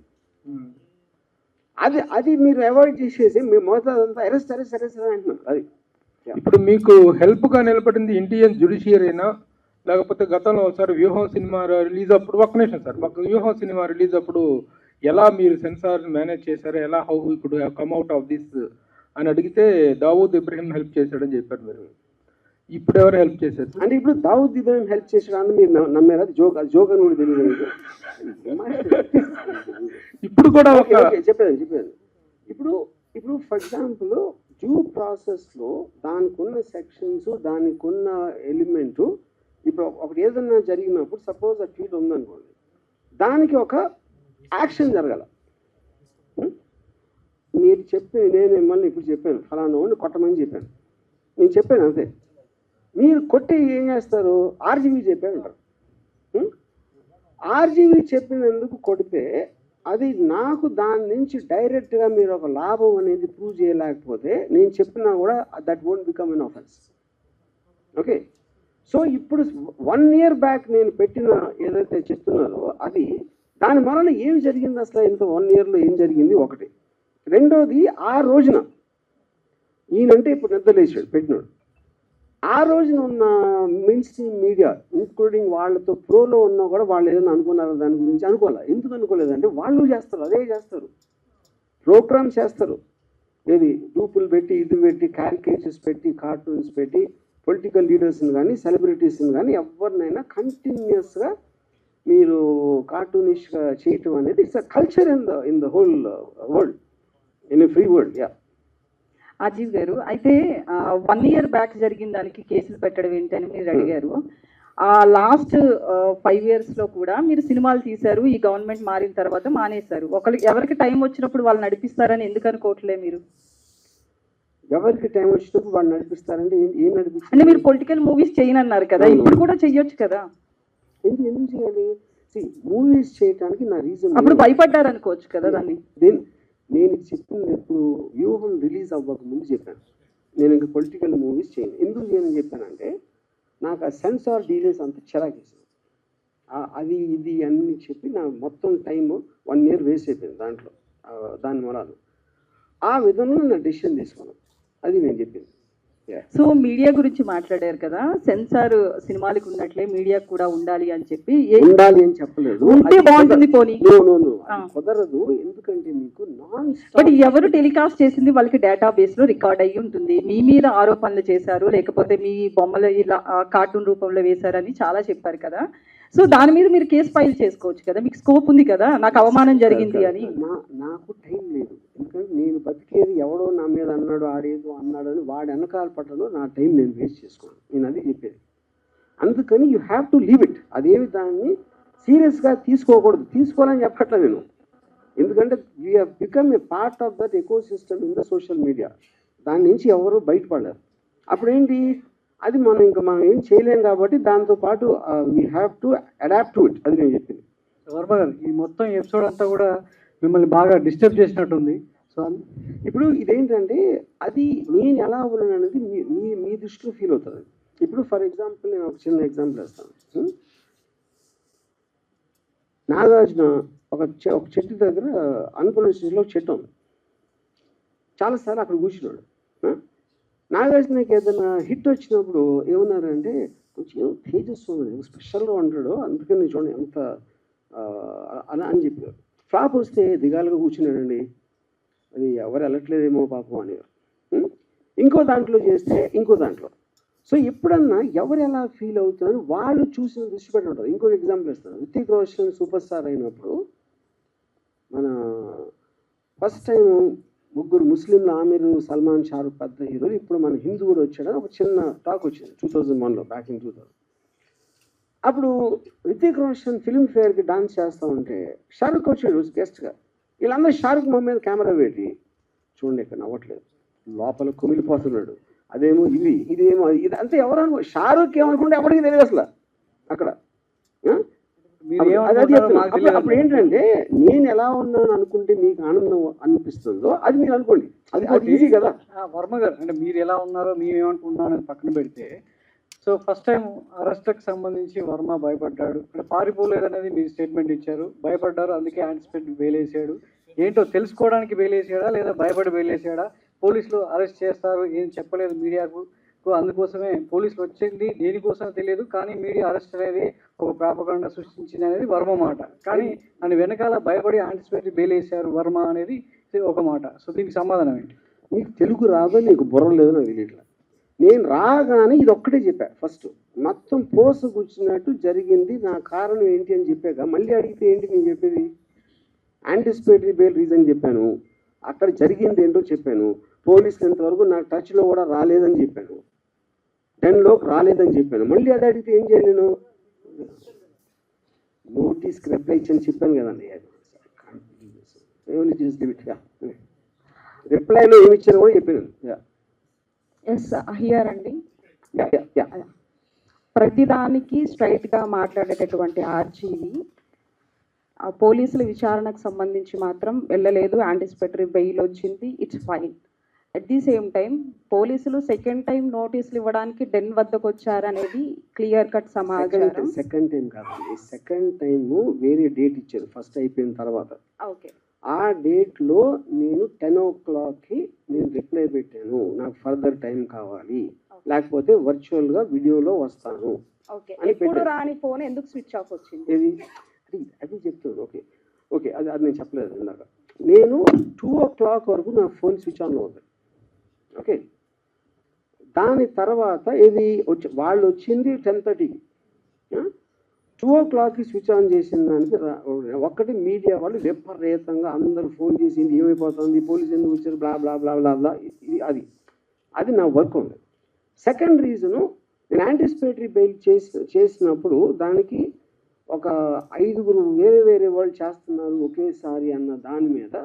Speaker 2: అది మీరు అవాయిడ్ చేసేసి మేము మొదట అరెస్ట్ అరెస్ట్ అరెస్ట్ అంటున్నారు. అది
Speaker 3: ఇప్పుడు మీకు హెల్ప్గా నిలబడింది ఇండియన్ జ్యుడిషియరీనా, లేకపోతే గతంలో ఒకసారి వ్యూహం సినిమా రిలీజ్ అప్పుడు, ఒక్క నిమిషం సార్, వ్యూహం సినిమా రిలీజ్ అప్పుడు ఎలా మీరు సెన్సార్ మేనేజ్ చేశారు, ఎలా హౌ ఇప్పుడు కమ్ అవుట్ ఆఫ్ దిస్ అని అడిగితే దావూద్ ఇబ్రహీం హెల్ప్ చేశాడని చెప్పారు మీరు. ఇప్పుడు ఎవరు హెల్ప్ చేశారు
Speaker 2: అంటే ఇప్పుడు దావూద్ ఇబ్రహీం హెల్ప్ చేశాడని మీరు నమ్మారు? అది జోక్ అని కూడా తెలియదు.
Speaker 3: ఇప్పుడు కూడా
Speaker 2: చెప్పాను. ఇప్పుడు ఫర్ ఎగ్జాంపుల్ డ్యూ ప్రాసెస్లో దానికి ఉన్న సెక్షన్స్, దానికి ఉన్న ఎలిమెంటు, ఇప్పుడు ఒకటి ఏదైనా జరిగినప్పుడు సపోజ్ ఆ ట్వీట్ ఉందనుకోండి, దానికి ఒక యాక్షన్ జరగాల. మీరు చెప్పి నేను మిమ్మల్ని ఇప్పుడు చెప్పాను ఫలానా వాడిని కొట్టమని చెప్పాను, నేను చెప్పాను అంతే. మీరు కొట్టి ఏం చేస్తారు, ఆర్జీవీ చెప్పాను అంటారు. ఆర్జీవీ చెప్పినందుకు కొడితే అది నాకు దాని నుంచి డైరెక్ట్గా మీరు ఒక లాభం అనేది ప్రూవ్ చేయలేకపోతే నేను చెప్పినా కూడా that won't become an offence. Okay, so ఇప్పుడు 1 year బ్యాక్ నేను పెట్టిన ఏదైతే చెప్తున్నారో అది దాని వలన ఏం జరిగింది అసలు, ఇంత 1 yearలో ఏం జరిగింది ఒకటి. రెండోది, ఆ రోజున ఈయనంటే ఇప్పుడు నిద్రలేసాడు పెట్టినాడు, ఆ రోజున ఉన్న మెయిన్ స్ట్రీమ్ మీడియా ఇంక్లూడింగ్ వాళ్ళతో ప్రోలో ఉన్నా కూడా వాళ్ళు ఏదైనా అనుకున్నారో దాని గురించి అనుకోవాలి. ఎందుకు అనుకోలేదంటే వాళ్ళు చేస్తారు, అదే చేస్తారు, ప్రోగ్రామ్స్ చేస్తారు. ఏది డూపులు పెట్టి, ఇది పెట్టి, క్యారికేచర్స్ పెట్టి, కార్టూన్స్ పెట్టి, పొలిటికల్ లీడర్స్ని కానీ సెలబ్రిటీస్ని కానీ ఎవరినైనా కంటిన్యూస్గా మీరు కార్టూనిష్గా చేయటం అనేది it's a culture in the whole world, in a free world. Yeah
Speaker 4: Ajeev గారు, అయితే 1 year బ్యాక్ జరిగిన దానికి కేసులు పెట్టడం ఏంటని మీరు అడిగారు. లాస్ట్ 5 yearsలో కూడా మీరు సినిమాలు తీశారు, ఈ గవర్నమెంట్ మారిన తర్వాత మానేశారు. ఎవరికి టైం వచ్చినప్పుడు వాళ్ళు నడిపిస్తారని ఎందుకు అనుకోవట్లే మీరు?
Speaker 2: ఎవరికి టైం వచ్చినప్పుడు వాళ్ళు నడిపిస్తారంటే ఏం నడిపిస్తారు
Speaker 4: అంటే మీరు పొలిటికల్ మూవీస్ చేయనన్నారు కదా, ఇప్పుడు కూడా చెయ్యొచ్చు కదా.
Speaker 2: ఎందుకు చేయాలి? మూవీస్ చేయడానికి నా రీజన్,
Speaker 4: అప్పుడు భయపడ్డారు అనుకోవచ్చు కదా దాన్ని.
Speaker 2: నేను చెప్పింది ఎప్పుడు వ్యూహం రిలీజ్ అవ్వక ముందు చెప్పాను, నేను ఇంకా పొలిటికల్ మూవీస్ చేయను. ఎందుకు చేయని చెప్పానంటే నాకు ఆ సెన్సార్ డీలర్స్ అంత చిరాకేసింది. అది ఇది అన్ని చెప్పి నా మొత్తం టైము 1 year వేస్ట్ అయిపోయింది దాంట్లో, దాని మూలాలు. ఆ విధంగా నా డెసిషన్ తీసుకున్నాను, అది నేను చెప్పింది.
Speaker 4: సో మీడియా గురించి మాట్లాడారు కదా, సెన్సార్ సినిమాలకు ఉన్నట్లే మీడియాకు కూడా ఉండాలి అని చెప్పి.
Speaker 2: ఉండాలి అని చెప్పలేదు,
Speaker 4: ఉంటే బాగుంటుంది. పోనీ
Speaker 2: కుదరదు, ఎందుకంటే మీకు
Speaker 4: బట్ ఎవరు టెలికాస్ట్ చేసింది వాళ్ళకి డేటాబేస్ లో రికార్డ్ అయ్యి ఉంటుంది. మీ మీద ఆరోపణలు చేశారు, లేకపోతే మీ బొమ్మలు ఇలా కార్టూన్ రూపంలో వేశారని చాలా చెప్పారు కదా. సో దాని మీద మీరు కేసు ఫైల్ చేసుకోవచ్చు కదా, మీకు స్కోప్ ఉంది కదా, నాకు అవమానం జరిగింది అని.
Speaker 2: నాకు టైం లేదు, ఎందుకంటే నేను బతికేది ఎవడో నా మీద అన్నాడు, ఆడేదో అన్నాడు అని వాడి వెనకాల పట్టలో నా టైం నేను వేస్ట్ చేసుకోను, నేను అది చెప్పేది. అందుకని you have to leave it. అదేమి దాన్ని సీరియస్గా తీసుకోకూడదు, తీసుకోవాలని చెప్పట్లేదు నేను. ఎందుకంటే we have become a part of that eco system in the social media. దాని నుంచి ఎవరు బయటపడలేరు. అప్పుడేంటి, అది మనం ఏం చేయలేం కాబట్టి దాంతోపాటు we have to adapt to it. అది నేను చెప్పింది.
Speaker 5: వర్మ గారు, ఈ మొత్తం ఎపిసోడ్ అంతా కూడా మిమ్మల్ని బాగా డిస్టర్బ్ చేసినట్టుంది. సో
Speaker 2: ఇప్పుడు ఇదేంటంటే అది నేను ఎలా ఉన్నాను అనేది మీ దృష్టిలో ఫీల్ అవుతుంది. ఇప్పుడు ఫర్ ఎగ్జాంపుల్ నేను ఒక చిన్న ఎగ్జాంపుల్ వేస్తాను. నాగార్జున ఒక చెట్టు దగ్గర అనుకున్న స్టేజ్లో చెట్టు ఉంది, చాలాసార్లు అక్కడ కూర్చున్నాడు. నాగార్జునకి ఏదైనా హిట్ వచ్చినప్పుడు ఏమన్నారంటే కొంచెం తేజస్సు స్పెషల్గా ఉంటాడు, అందుకని చూడండి ఎంత అలా అని చెప్పారు. ఫ్లాప్ వస్తే దిగాలుగా కూర్చున్నాడండి, అది ఎవరు వెళ్ళట్లేదేమో పాపం అనేవారు. ఇంకో దాంట్లో చేస్తే ఇంకో దాంట్లో. సో ఎప్పుడన్నా ఎవరు ఎలా ఫీల్ అవుతారని వాళ్ళు చూసిన దృష్టి పెట్టి ఉంటారు. ఇంకొక ఎగ్జాంపుల్ ఇస్తాను. రితిక్ రోషన్ సూపర్ స్టార్ అయినప్పుడు మన ఫస్ట్ టైం ముగ్గురు ముస్లింలు, ఆమిర్, సల్మాన్, షారుఖ్ పెద్ద హీరోలు, ఇప్పుడు మన హిందూ కూడా వచ్చాడని ఒక చిన్న టాక్ వచ్చింది 2001లో, బ్యాక్ ఇన్ 2000. అప్పుడు రితిక్ రోషన్ ఫిల్మ్ఫేర్కి డాన్స్ చేస్తూ ఉంటే షారుఖ్ వచ్చాడు గెస్ట్గా. వీళ్ళందరూ షారుఖ్ మొహం మీద కెమెరా పెట్టి చూడండి ఇక్కడ నవ్వట్లేదు, లోపల కుమిలిపోతున్నాడు, అదేమో ఇదేమో ఇది అంతే. ఎవరు అనుకో షారుఖ్ ఏమనుకుంటే ఎవరికి తెలియదు అసలు అక్కడ. అప్పుడు ఏంటంటే నేను ఎలా ఉన్నాను అనుకుంటే మీకు ఆనందం అనిపిస్తుందో అది మీరు అనుకోండి, అది ఈజీ కదా.
Speaker 5: వర్మ గారు, అంటే మీరు ఎలా ఉన్నారో మేము ఏమనుకుంటున్నాను అని పక్కన పెడితే, సో ఫస్ట్ టైం అరెస్ట్కి సంబంధించి వర్మ భయపడ్డాడు, అంటే పారిపోలేదనేది మీరు స్టేట్మెంట్ ఇచ్చారు, భయపడ్డారు, అందుకే యాంటిసిపేట్ వేలేసాడు. ఏంటో తెలుసుకోవడానికి వేలేసాడా లేదా భయపడి వేలేసాడా? పోలీసులు అరెస్ట్ చేస్తారు ఏం చెప్పలేదు మీడియాకు, అందుకోసమే పోలీసులు వచ్చింది దేనికోసమో తెలియదు, కానీ మీడియా అరెస్ట్ అనేది ఒక ప్రాపగండా సృష్టించింది అనేది వర్మ మాట. కానీ దాని వెనకాల భయపడి యాంటిసిపేటరీ బెయిల్ వేశారు వర్మ అనేది ఒక మాట. సో దీనికి సమాధానం ఏంటి?
Speaker 2: నీకు తెలుగు రాదో, నీకు బుర్ర లేదు నాకు తెలియట్లా. నేను రాగానే ఇది ఒక్కటే చెప్పా, ఫస్ట్ మొత్తం పోసు కూర్చున్నట్టు జరిగింది, నా కారణం ఏంటి అని చెప్పాక మళ్ళీ అడిగితే ఏంటి నేను చెప్పేది? యాంటిసిపేటరీ బెయిల్ రీజన్ చెప్పాను, అక్కడ జరిగింది ఏంటో చెప్పాను, పోలీసులు ఇంతవరకు నా టచ్లో కూడా రాలేదని చెప్పాను, 10లోకి రాలేదని చెప్పాను. మళ్ళీ అది అడిగితే ఏం చేయలేను? నోటీస్కి రిప్లై ఇచ్చని చెప్పాను కదండి. రిప్లైలో ఏమి ఇచ్చారో కూడా చెప్పాను.
Speaker 4: ఎస్ హియర్ అండి. ప్రతిదానికి స్ట్రైట్గా మాట్లాడేటటువంటి ఆర్జీవి పోలీసుల విచారణకు సంబంధించి మాత్రం వెళ్ళలేదు, యాంటిసిపేటరీ బెయిల్ వచ్చింది, it's fine. At the same time పోలీసులు సెకండ్ టైం నోటీసులు ఇవ్వడానికి డెన్ వద్దకు వచ్చారనేది క్లియర్ కట్ సమాచారం.
Speaker 2: సెకండ్ టైం కాదండి, సెకండ్ టైం వేరే డేట్ ఇచ్చారు ఫస్ట్ అయిపోయిన తర్వాత.
Speaker 4: ఓకే, ఆ
Speaker 2: డేట్లో నేను 10 o'clockకి నేను రిప్లై పెట్టాను, నాకు ఫర్దర్ టైం కావాలి, లేకపోతే వర్చువల్గా వీడియోలో వస్తాను.
Speaker 4: ఓకే, ఇప్పుడు రాని ఫోన్ ఎందుకు స్విచ్ ఆఫ్ వచ్చింది?
Speaker 2: అది చెప్తాను. ఓకే ఓకే, అది నేను చెప్పలేదు ఇందాక. నేను 2 o'clock వరకు నా ఫోన్ స్విచ్ ఆన్లో ఉంది. ఓకే, దాని తర్వాత ఇది వాళ్ళు వచ్చింది 10:30కి. 2 o'clockకి స్విచ్ ఆన్ చేసిన దానికి ఒక్కటి మీడియా వాళ్ళు విపరీతంగా అందరూ ఫోన్ చేసింది, ఏమైపోతుంది, పోలీసు ఎందుకు వచ్చారు, బ్లా బ్లా బ్లా బ్లా బ్లా, అది నా వర్క్ ఉంది. సెకండ్ రీజను, నేను యాంటిసిపేటరీ బెయిల్ చేసినప్పుడు దానికి ఒక 5గురు వేరే వాళ్ళు చేస్తున్నారు ఒకేసారి అన్న దాని మీద,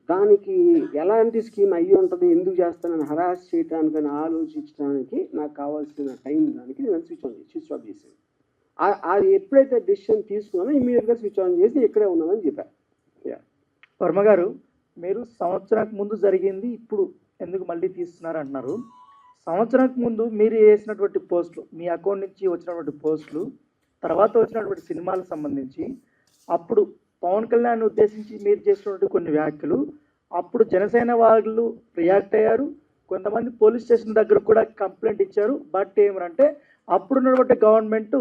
Speaker 2: దానికి ఎలాంటి స్కీమ్ అయ్యి ఉంటుంది, ఎందుకు చేస్తానని హరాస్ చేయడానికని ఆలోచించడానికి నాకు కావాల్సిన టైం దానికి నేను స్విచ్ ఆఫ్ చేశాను. అది ఎప్పుడైతే డెసిషన్ తీసుకున్నానో ఇమీడియట్గా స్విచ్ ఆన్ చేసి ఇక్కడే ఉన్నానని చెప్పాను.
Speaker 6: వర్మ గారు, మీరు సంవత్సరానికి ముందు జరిగింది ఇప్పుడు ఎందుకు మళ్ళీ తీస్తున్నారు అంటున్నారు. సంవత్సరానికి ముందు మీరు వేసినటువంటి పోస్టులు, మీ అకౌంట్ నుంచి వచ్చినటువంటి పోస్టులు, తర్వాత వచ్చినటువంటి సినిమాలకు సంబంధించి అప్పుడు పవన్ కళ్యాణ్ ఉద్దేశించి మీరు చేసినటువంటి కొన్ని వ్యాఖ్యలు, అప్పుడు జనసేన వాళ్ళు రియాక్ట్ అయ్యారు, కొంతమంది పోలీస్ స్టేషన్ దగ్గర కూడా కంప్లైంట్ ఇచ్చారు. బట్ ఏమంటే అప్పుడున్నటువంటి గవర్నమెంట్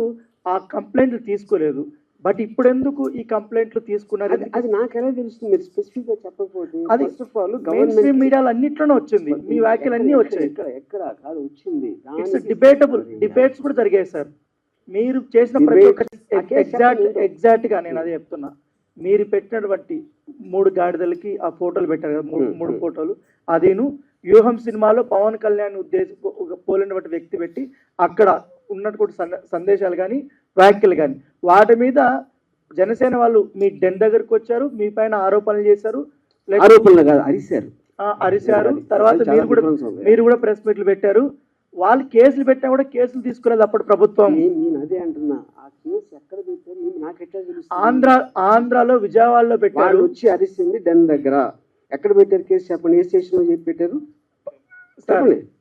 Speaker 6: ఆ కంప్లైంట్లు తీసుకోలేదు. బట్ ఇప్పుడు ఎందుకు ఈ కంప్లైంట్లు తీసుకున్నారు?
Speaker 2: అది నాకు ఎలా తెలుస్తుంది? మీరు స్పెసిఫిక్గా చెప్పకపోతే.
Speaker 6: అది ఫస్ట్ ఆఫ్ ఆల్ గవర్నమెంట్ మీడియాలో అన్నిట్లోనే వచ్చింది, మీ వ్యాఖ్యలు అన్నీ వచ్చాయి.
Speaker 2: ఎక్కడ కాదు వచ్చింది,
Speaker 6: డిబేటబుల్ డిబేట్స్ కూడా జరిగాయి సార్. మీరు చేసిన ప్రతి ఒక్క
Speaker 2: ఆ కేసు చెప్పండి.
Speaker 6: ఎగ్జాక్ట్ గా నేను అదే చెప్తున్నా. మీరు పెట్టినటువంటి 3 గాడిదలకి ఆ ఫోటోలు పెట్టారు కదా, మూడు ఫోటోలు. అదేను వ్యూహం సినిమాలో పవన్ కళ్యాణ్ పోలినటువంటి వ్యక్తి పెట్టి అక్కడ ఉన్నటువంటి సందేశాలు కానీ వ్యాఖ్యలు కానీ వాటి మీద జనసేన వాళ్ళు మీ డెన్ దగ్గరకు వచ్చారు, మీ పైన ఆరోపణలు చేశారు,
Speaker 2: ఆరోపణలు కాదు,
Speaker 6: అరిశారు. తర్వాత మీరు కూడా ప్రెస్ మీట్లు పెట్టారు. వాళ్ళు కేసులు పెట్టినా కూడా కేసులు తీసుకోలేదు అప్పుడు ప్రభుత్వం.
Speaker 2: నేను అదే అంటున్నా, ఆ కేసు ఎక్కడ పెట్టారు నాకు ఎట్లా తెలుసు?
Speaker 6: ఆంధ్రాలో విజయవాడలో పెట్టారు.
Speaker 2: వచ్చి అరిసింది డెన్ దగ్గర. ఎక్కడ పెట్టారు కేసు చెప్పండి, ఏ స్టేషన్ లో చెప్పి పెట్టారు?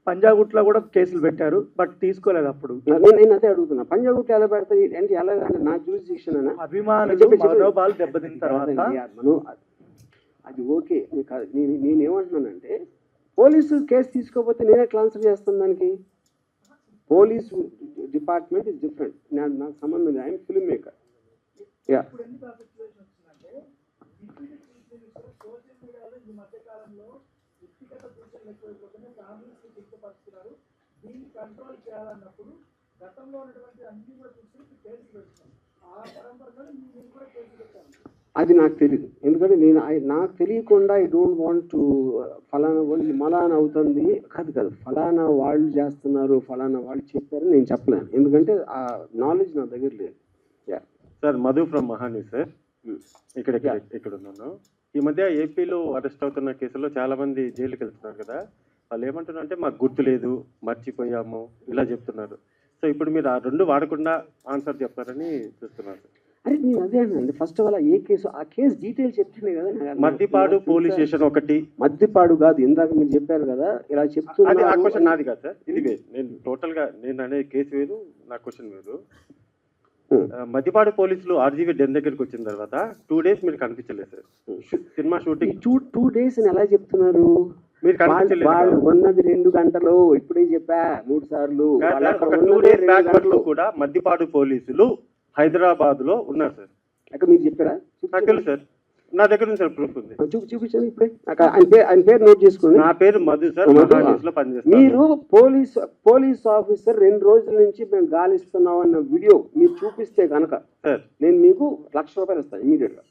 Speaker 6: పంజాగుట్లో కూడా కేసులు పెట్టారు, బట్ తీసుకోలేదు అప్పుడు.
Speaker 2: నేను అదే అడుగుతున్నా, పంజాగుట్ ఎలా పెడతాయి అంటే ఎలా, నా జ్యూరిస్డిక్షన్ అనా?
Speaker 6: అభిమానులు మనోభావాలు దెబ్బతిన్న తర్వాత
Speaker 2: అది ఓకే. నేనేమంటున్నానంటే పోలీసు కేసు తీసుకోకపోతే నేనే ట్రాన్స్ఫర్ చేస్తాను దానికి. Police department is different. నాకు సంబంధం లేదు, ఐఎమ్ ఫిల్మ్ మేకర్. యా అది నాకు తెలియదు, ఎందుకంటే నాకు తెలియకుండా ఐ డోంట్ వాంట్ టు ఫలానా వాళ్ళు మలానా అవుతుంది కాదు ఫలానా వాళ్ళు చేస్తున్నారు, ఫలానా వాళ్ళు చెప్పారు నేను చెప్పలేను, ఎందుకంటే ఆ నాలెడ్జ్ నా దగ్గర లేదు.
Speaker 7: సార్ మధు ఫ్రమ్ మహాని సార్, ఇక్కడ ఉన్నాను. ఈ మధ్య ఏపీలో అరెస్ట్ అవుతున్న కేసుల్లో చాలా మంది జైలుకి వెళ్తున్నారు కదా, వాళ్ళు ఏమంటున్నారు అంటే మాకు గుర్తు లేదు, మర్చిపోయాము ఇలా చెప్తున్నారు. సో ఇప్పుడు మీరు ఆ 2 వాడకుండా ఆన్సర్ చెప్తారని చూస్తున్నారు.
Speaker 2: అరే నేను అదే అండి, first of all A case, ఆ కేసు డీటెయిల్స్ చెప్తేనే కదా.
Speaker 7: మద్దిపాడు పోలీస్ స్టేషన్ ఒకటి.
Speaker 2: మద్దిపాడు కాదు, ఇందాక మీరు చెప్పారు కదా ఇలా చెప్తున్నారు.
Speaker 7: ఆ క్వశ్చన్ నాది కాదు సార్, ఇది వేరు. నేను టోటల్ గా నేను అనే కేసు వేరు, నా క్వశ్చన్ వేరు. మద్దిపాడు పోలీసులు ఆర్జీవీ డెన్ దగ్గరికి వచ్చిన తర్వాత 2 days మీరు కనిపించలేదు సార్. సినిమా షూటింగ్
Speaker 2: 2 days అని ఎలా చెప్తున్నారు?
Speaker 7: మీరు కనిపించలేదు.
Speaker 2: వాళ్ళు ఉన్నది 2 గంటలు, ఇప్పుడే చెప్పా 3 సార్లు.
Speaker 7: ఒక 2 days బ్యాక్ వరకు కూడా మద్దిపాడు పోలీసులు హైదరాబాద్ లో ఉన్నారు సార్.
Speaker 2: అక్కడ మీరు చెప్పారా?
Speaker 7: నాకు తెలుసు సార్, నా దగ్గర ఉంది సార్, ప్రూఫ్ ఉంది.
Speaker 2: చూపించండి ఇప్పుడే. ఆయన పేరు నోట్ చేసుకోండి.
Speaker 7: నా పేరు మధు సార్, మహాన్యూస్ లో పనిచేస్తాను.
Speaker 2: మీరు పోలీస్ ఆఫీసర్ 2 రోజుల నుంచి మేము గాలిస్తున్నాం అన్న వీడియో మీరు చూపిస్తే కనుక సార్ నేను మీకు ₹1,00,000 ఇస్తాను ఇమీడియట్ గా.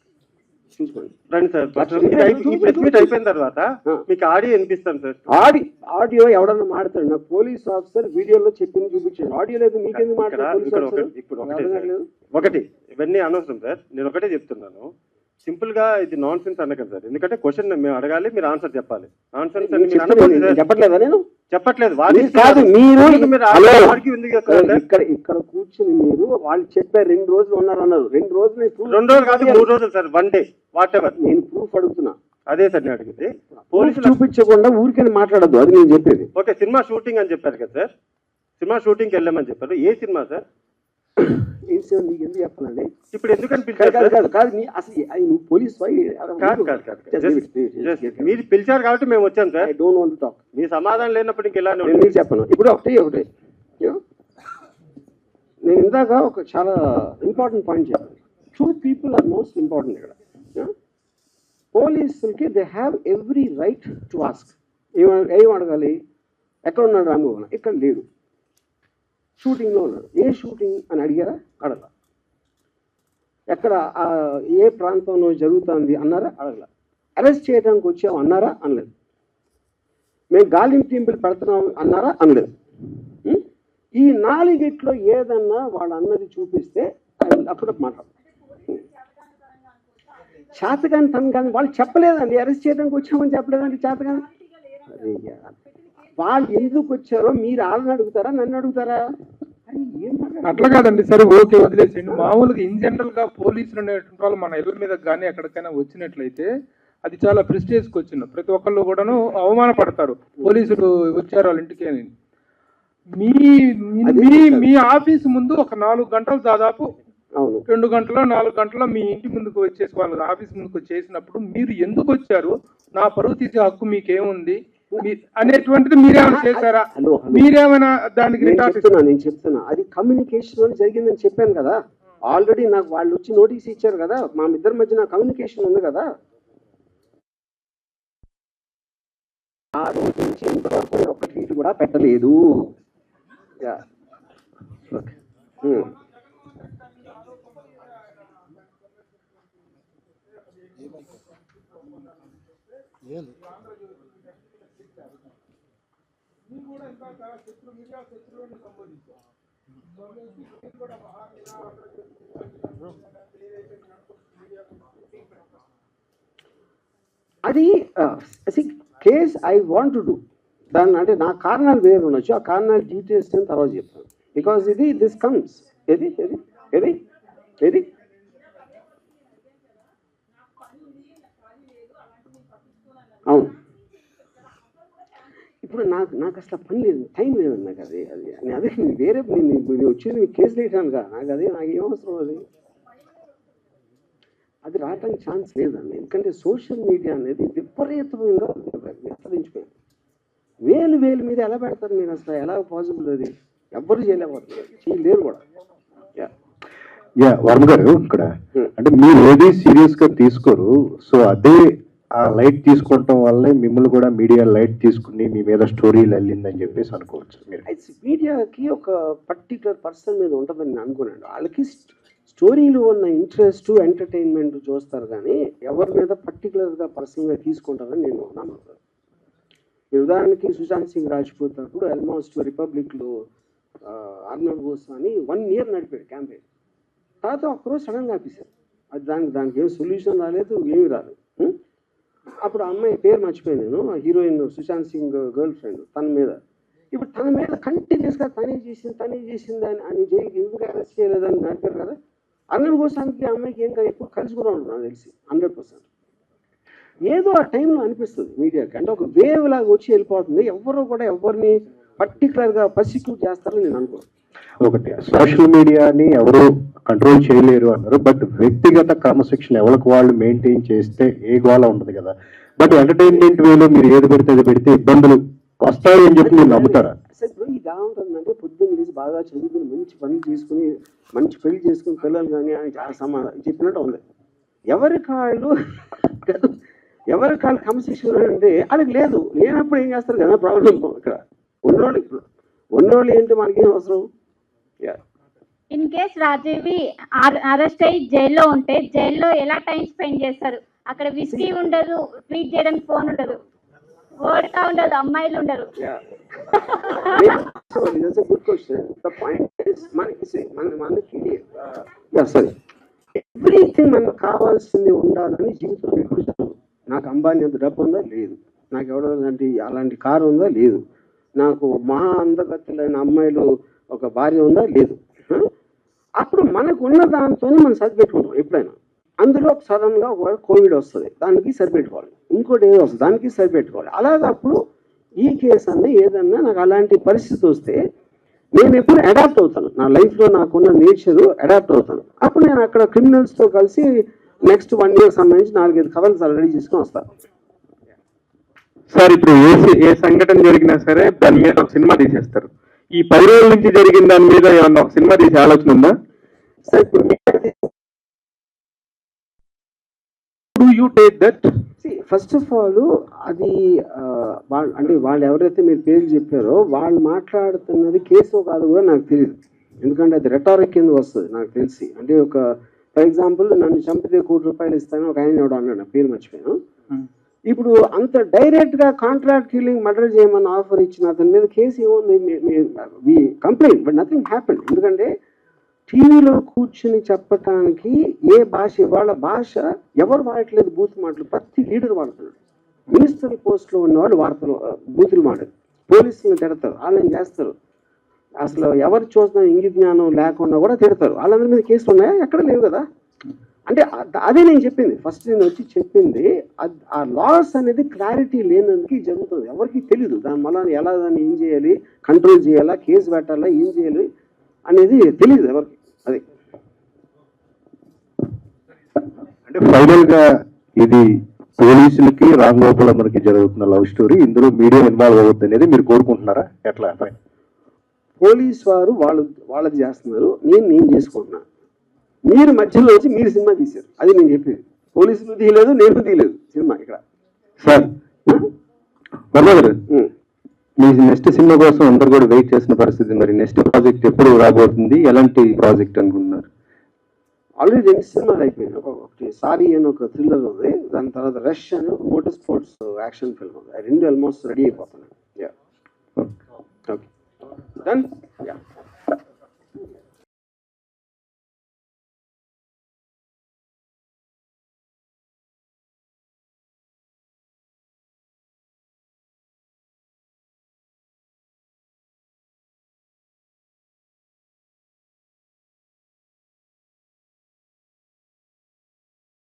Speaker 2: చూసుకోండి
Speaker 7: రండి సార్. ప్రెస్ మీట్ అయిపోయిన తర్వాత మీకు ఆడియో వినిపిస్తాను సార్.
Speaker 2: ఆడియో ఎవడన్నా మాట్లాడు, నాకు పోలీస్ ఆఫీసర్ వీడియోలో చెప్పింది చూపించండి. ఆడియో లేదు మీకెందుకు మాట్లాడారు?
Speaker 7: ఇప్పుడు ఒకటి ఇవన్నీ అనవసరం సార్, నేను ఒకటే చెప్తున్నాను. సింపుల్ గా ఇది నాన్ సెన్స్ అనకండి సార్, ఎందుకంటే క్వశ్చన్ మేము అడగాలి, మీరు ఆన్సర్ చెప్పాలి. నాన్ సెన్స్
Speaker 2: చెప్పట్లేదా? నేను
Speaker 7: చెప్పట్లేదు
Speaker 2: కాదు, ఇక్కడ కూర్చుని మీరు వాళ్ళు చెప్పారు 2 రోజులు ఉన్నారన్నారు. 2 రోజులు
Speaker 7: 2 రోజులు కాదు, 3 రోజులు సార్, 1 day వాట్ ఎవర్.
Speaker 2: నేను ప్రూఫ్ అడుగుతున్నా.
Speaker 7: అదే సార్ నేను అడిగింది.
Speaker 2: పోలీసులు చూపించకుండా ఊరికని మాట్లాడద్దు, అది నేను చెప్పేది.
Speaker 7: ఓకే, సినిమా షూటింగ్ అని చెప్పారు కదా సార్, సినిమా షూటింగ్కి వెళ్ళామని చెప్పారు. ఏ సినిమా సార్?
Speaker 2: మీకు ఎందుకు చెప్పాలండి
Speaker 7: ఇప్పుడు? ఎందుకని
Speaker 2: నువ్వు పోలీస్
Speaker 7: మీరు పిలిచారు కాబట్టి మేము వచ్చాం sir.
Speaker 2: I don't want to talk.
Speaker 7: మీ సమాధానం లేనప్పుడు ఇంక ఇలా
Speaker 2: నేను చెప్పను. ఇప్పుడు ఒకటే నేను ఇందాక ఒక చాలా ఇంపార్టెంట్ పాయింట్ చెప్పాను. 2 people ఆర్ మోస్ట్ ఇంపార్టెంట్ ఇక్కడ. పోలీసులకి they have every right to ask. ఏం అడగాలి? ఎక్కడ ఉన్నాడు రామ్మోహన్? ఇక్కడ లేడు, షూటింగ్లో ఉన్నాడు. ఏ షూటింగ్ అని అడిగారా? అడగల. ఎక్కడ ఏ ప్రాంతంలో జరుగుతుంది అన్నారా? అడగల. అరెస్ట్ చేయడానికి వచ్చాం అన్నారా? అనలేదు. మేము గాలింపు పెడుతున్నాం అన్నారా? అనలేదు. ఈ 4 ఏదన్నా వాళ్ళు అన్నది చూపిస్తే అప్పుడు మాట్లాడు. చేతగాని తను కానీ వాళ్ళు చెప్పలేదండి, అరెస్ట్ చేయడానికి వచ్చామని చెప్పలేదండి. చేతగాని వాళ్ళు ఎందుకు వచ్చారో మీరు వాళ్ళని అడుగుతారా, నన్ను అడుగుతారా?
Speaker 3: అట్లా కాదండి సరే, ఓకే వదిలేసేయండి. మామూలుగా ఇన్ జనరల్ గా పోలీసులు అనేటువంటి వాళ్ళు మన ఇళ్ళ మీద కానీ ఎక్కడికైనా వచ్చినట్లయితే అది చాలా ప్రెస్టేజ్కి వచ్చింది. ప్రతి ఒక్కళ్ళు కూడాను అవమానపడతారు, పోలీసులు వచ్చారు వాళ్ళ ఇంటికి అని. మీ ఆఫీస్ ముందు ఒక 4 గంటలు దాదాపు 2 గంటలో 4 గంటలో మీ ఇంటి ముందుకు వచ్చేసి వాళ్ళ ఆఫీస్ ముందుకు వచ్చేసినప్పుడు మీరు ఎందుకు వచ్చారు, నా పరువు తీసే హక్కు మీకేముంది అనేటువంటిది మీరేమైనా చేశారా? మీరేమైనా దానికి
Speaker 2: నేను చెప్తున్నా అది కమ్యూనికేషన్ జరిగిందని చెప్పాను కదా. ఆల్రెడీ నాకు వాళ్ళు వచ్చి నోటీస్ ఇచ్చారు కదా, మా ఇద్దరి మధ్య నా కమ్యూనికేషన్ ఉంది కదా. ఆ రోజు నుంచి ఇంతవరకు 1 ట్వీట్ కూడా పెట్టలేదు. అది case I want to do దాన్ని, అంటే నా కారణాలు వేరు ఉండొచ్చు, ఆ కారణాలు డీటెయిల్స్ నేను తర్వాత చెప్తాను. బికాజ్ ఇది దిస్ కమ్స్ ఏది ఏది ఏది ఏది అవును. ఇప్పుడు నాకు అసలు పని లేదు, టైం లేదండి నాకు. అదే వేరే నేను వచ్చేది మీకు కేసు వేయటాను కదా, నాకు ఏం అవసరం అది రావడానికి ఛాన్స్ లేదండి. ఎందుకంటే సోషల్ మీడియా అనేది విపరీతంగా విస్తరించిపోయింది. వేలు మీద ఎలా పెడతారు మీరు? అసలు ఎలా పాసిబుల్? అది ఎవ్వరు చేయలేరు కూడా.
Speaker 8: వర్మ గారు, ఇక్కడ అంటే మీరు ఏది సీరియస్ గా తీసుకోరు, సో అదే ఆ లైట్ తీసుకోవటం వల్లే మిమ్మల్ని కూడా మీడియా లైట్ తీసుకుని మీ మీద స్టోరీలు వెళ్ళిందని చెప్పేసి అనుకోవచ్చు. మీరు
Speaker 2: మీడియాకి ఒక పర్టికులర్ పర్సన్ మీద ఉంటుందని నేను అనుకున్నాను. వాళ్ళకి స్టోరీలు ఉన్న ఇంట్రెస్ట్, ఎంటర్టైన్మెంట్ చూస్తారు, కానీ ఎవరి మీద పర్టికులర్గా పర్సనల్గా తీసుకుంటారని నేను నమ్ముతాను. ఉదాహరణకి సుశాంత్ సింగ్ రాజ్పూత్ అప్పుడు ఆల్మోస్ట్ రిపబ్లిక్లో అర్నబ్ గోస్వామి 1 year నడిపాడు క్యాంపెయిన్. తర్వాత ఒక్కరోజు సడన్గా ఆపేశారు. అది దానికి ఏం సొల్యూషన్ రాలేదు, ఏమీ రాలేదు. అప్పుడు ఆ అమ్మాయి పేరు మర్చిపోయాను నేను, heroine Sushant Singh girlfriend, తన మీద ఇప్పుడు తన మీద కంటిన్యూస్గా తనే చేసింది అని జైలుకి ఎందుకు అరెస్ట్ చేయలేదని నడిపారు కదా. అర్నబ్ గోస్వామికి ఆ అమ్మాయికి ఏం కాదు, ఎప్పుడు కలిసి కూడా ఉంటుంది నాకు తెలిసి 100%. ఏదో ఆ టైంలో అనిపిస్తుంది మీడియాకి, అంటే ఒక వేవ్ లాగా వచ్చి వెళ్ళిపోతుంది. ఎవరు కూడా ఎవరిని పర్టికులర్గా పర్సిక్యూట్ చేస్తారని నేను అనుకోను.
Speaker 8: ఒకటి, సోషల్ మీడియాని ఎవరు కంట్రోల్ చేయలేరు అన్నారు, బట్ వ్యక్తిగత క్రమశిక్షణ ఎవరికి వాళ్ళు మెయింటైన్ చేస్తే ఏ గోళ ఉండదు కదా. బట్ ఎంటర్టైన్మెంట్ వేలో మీరు ఏది పెడితే అది పెడితే ఇబ్బందులు వస్తాయని చెప్పి మీరు నమ్ముతారా?
Speaker 2: అసలు ఇప్పుడు ఇది ఎలా ఉంటుందంటే, పొద్దున్న లేచి బాగా చదువుకుని మంచి పనులు చేసుకుని మంచి పెళ్లి చేసుకుని పిల్లలు కానీ చాలా సమాధానం చెప్పినట్టు ఉంది. ఎవరి కాళ్ళు క్రమశిక్షణ అంటే వాళ్ళకి లేదు. లేనప్పుడు ఏం చేస్తారు కదా ప్రాబ్లం. ఇక్కడ ఉన్నోళ్ళు ఏంటి, మనకేం అవసరం?
Speaker 9: ఇన్ కేస్ రాజీవి అరెస్ట్ అయ్యి జైల్లో ఉంటే జైల్లో ఎలా టైం స్పెండ్ చేస్తారు? అక్కడ విస్కీ ఉండదు, ట్రీట్ చేయడానికి ఫోన్ ఉండదు, ఓడకా ఉండదు, అమ్మాయిలు ఉండరు.
Speaker 2: Good question. The point is మనకి ఎవ్రీథింగ్ మనకు కావాల్సింది ఉండాలని జీవితం ఎప్పుడు చదువు. నాకు అంబానీ అంత డబ్బు ఉందా? లేదు. నాకు ఎవడో అలాంటి కారు ఉందా? లేదు. నాకు మహా అందగత్తులైన అమ్మాయిలు ఒక భార్య ఉందా? లేదు. అప్పుడు మనకు ఉన్న దాంతోనే మనం సరిపెట్టుకుంటాం. ఎప్పుడైనా అందులో సడన్గా కోవిడ్ వస్తుంది, దానికి సరిపెట్టుకోవాలి. ఇంకోటి ఏదో వస్తుంది, దానికి సరిపెట్టుకోవాలి. అలాగే అప్పుడు ఈ కేసు అన్నీ ఏదన్నా నాకు అలాంటి పరిస్థితి వస్తే నేను ఎప్పుడు అడాప్ట్ అవుతాను. నా లైఫ్లో నాకున్న నేచరు అడాప్ట్ అవుతాను. అప్పుడు నేను అక్కడ క్రిమినల్స్తో కలిసి నెక్స్ట్ 1 year సంబంధించి 4-5 కథలు రెడీ చేసుకొని వస్తాను.
Speaker 3: సార్, ఇప్పుడు ఏ సంఘటన జరిగినా సరే దాని మీద ఒక సినిమా తీసేస్తారు. ఈ 10 రోజుల నుంచి జరిగిన దాని మీద ఏమన్నా ఒక సినిమా తీసే ఆలోచన ఉందా?
Speaker 2: సార్, ఇప్పుడు
Speaker 3: you take that
Speaker 2: first of all అది అంటే వాళ్ళు ఎవరైతే మీరు పేర్లు చెప్పారో వాళ్ళు మాట్లాడుతున్నది కేసు కాదు కూడా నాకు తెలియదు. ఎందుకంటే అది రెటారిక్ కింద వస్తుంది నాకు తెలిసి. అంటే ఒక ఫర్ ఎగ్జాంపుల్, నన్ను చంపితే ₹1,00,00,000 ఇస్తాను ఒక ఆయన ఎవడో అన్నాడు, నా పేరు మర్చిపోయాను. ఇప్పుడు అంత డైరెక్ట్గా కాంట్రాక్ట్ కిల్లింగ్ మర్డర్ చేయమని ఆఫర్ ఇచ్చిన అతని మీద కేసు ఏముంది? Complaint, but nothing happen. ఎందుకంటే టీవీలో కూర్చుని చెప్పటానికి ఏ భాష, వాళ్ళ భాష ఎవరు వాడట్లేదు, బూత్ మాటలు ప్రతి లీడర్ వాడుతున్నాడు. మినిస్టర్ పోస్ట్లో ఉన్నవాళ్ళు వార్తలు బూతులు మాట్లాడు, పోలీసులను తిడతారు, వాళ్ళని చేస్తారు. అసలు ఎవరు చూసిన ఇంగిత జ్ఞానం లేకుండా కూడా తిడతారు. వాళ్ళందరి మీద కేసులు ఉన్నాయా? ఎక్కడ లేవు కదా. అంటే అదే నేను చెప్పింది, ఫస్ట్ నేను వచ్చి చెప్పింది ఆ లాస్ అనేది క్లారిటీ లేనందుకు జరుగుతుంది. ఎవరికి తెలియదు దాని వల్ల ఎలా దాన్ని ఏం చేయాలి, కంట్రోల్ చేయాలా, కేసు పెట్టాలా, ఏం చేయాలి అనేది తెలియదు ఎవరికి. అది
Speaker 8: అంటే ఫైనల్ గా ఇది పోలీసులకి రామ్ గోపాల్ మనకి జరుగుతున్న లవ్ స్టోరీ, ఇందులో మీడియా ఇన్వాల్వ్ అవుతుంది అనేది మీరు కోరుకుంటున్నారా? ఎట్లా?
Speaker 2: పోలీస్ వారు వాళ్ళది చేస్తున్నారు, నేను చేసుకుంటున్నాను. మీరు మధ్యలో వచ్చి మీరు సినిమా తీశారు, అది నేను చెప్పేది. పోలీసులు తీయలేదు, నేను తీయలేదు సినిమా ఇక్కడ.
Speaker 8: సార్, మీ నెక్స్ట్ సినిమా కోసం అందరు కూడా వెయిట్ చేసిన పరిస్థితి. మరి నెక్స్ట్ ప్రాజెక్ట్ ఎప్పుడు రాబోతుంది? ఎలాంటి ప్రాజెక్ట్ అనుకుంటున్నారు?
Speaker 2: ఆల్రెడీ 2 సినిమాలు అయిపోయినాయి. ఒకటి సారీ అని ఒక థ్రిల్లర్ ఉంది, దాని తర్వాత రష్ అని మోటార్ స్పోర్ట్స్ యాక్షన్ ఫిల్మ్ ఉంది. ఆ 2 ఆల్మోస్ట్ రెడీ అయిపోతున్నాయి. Okay done.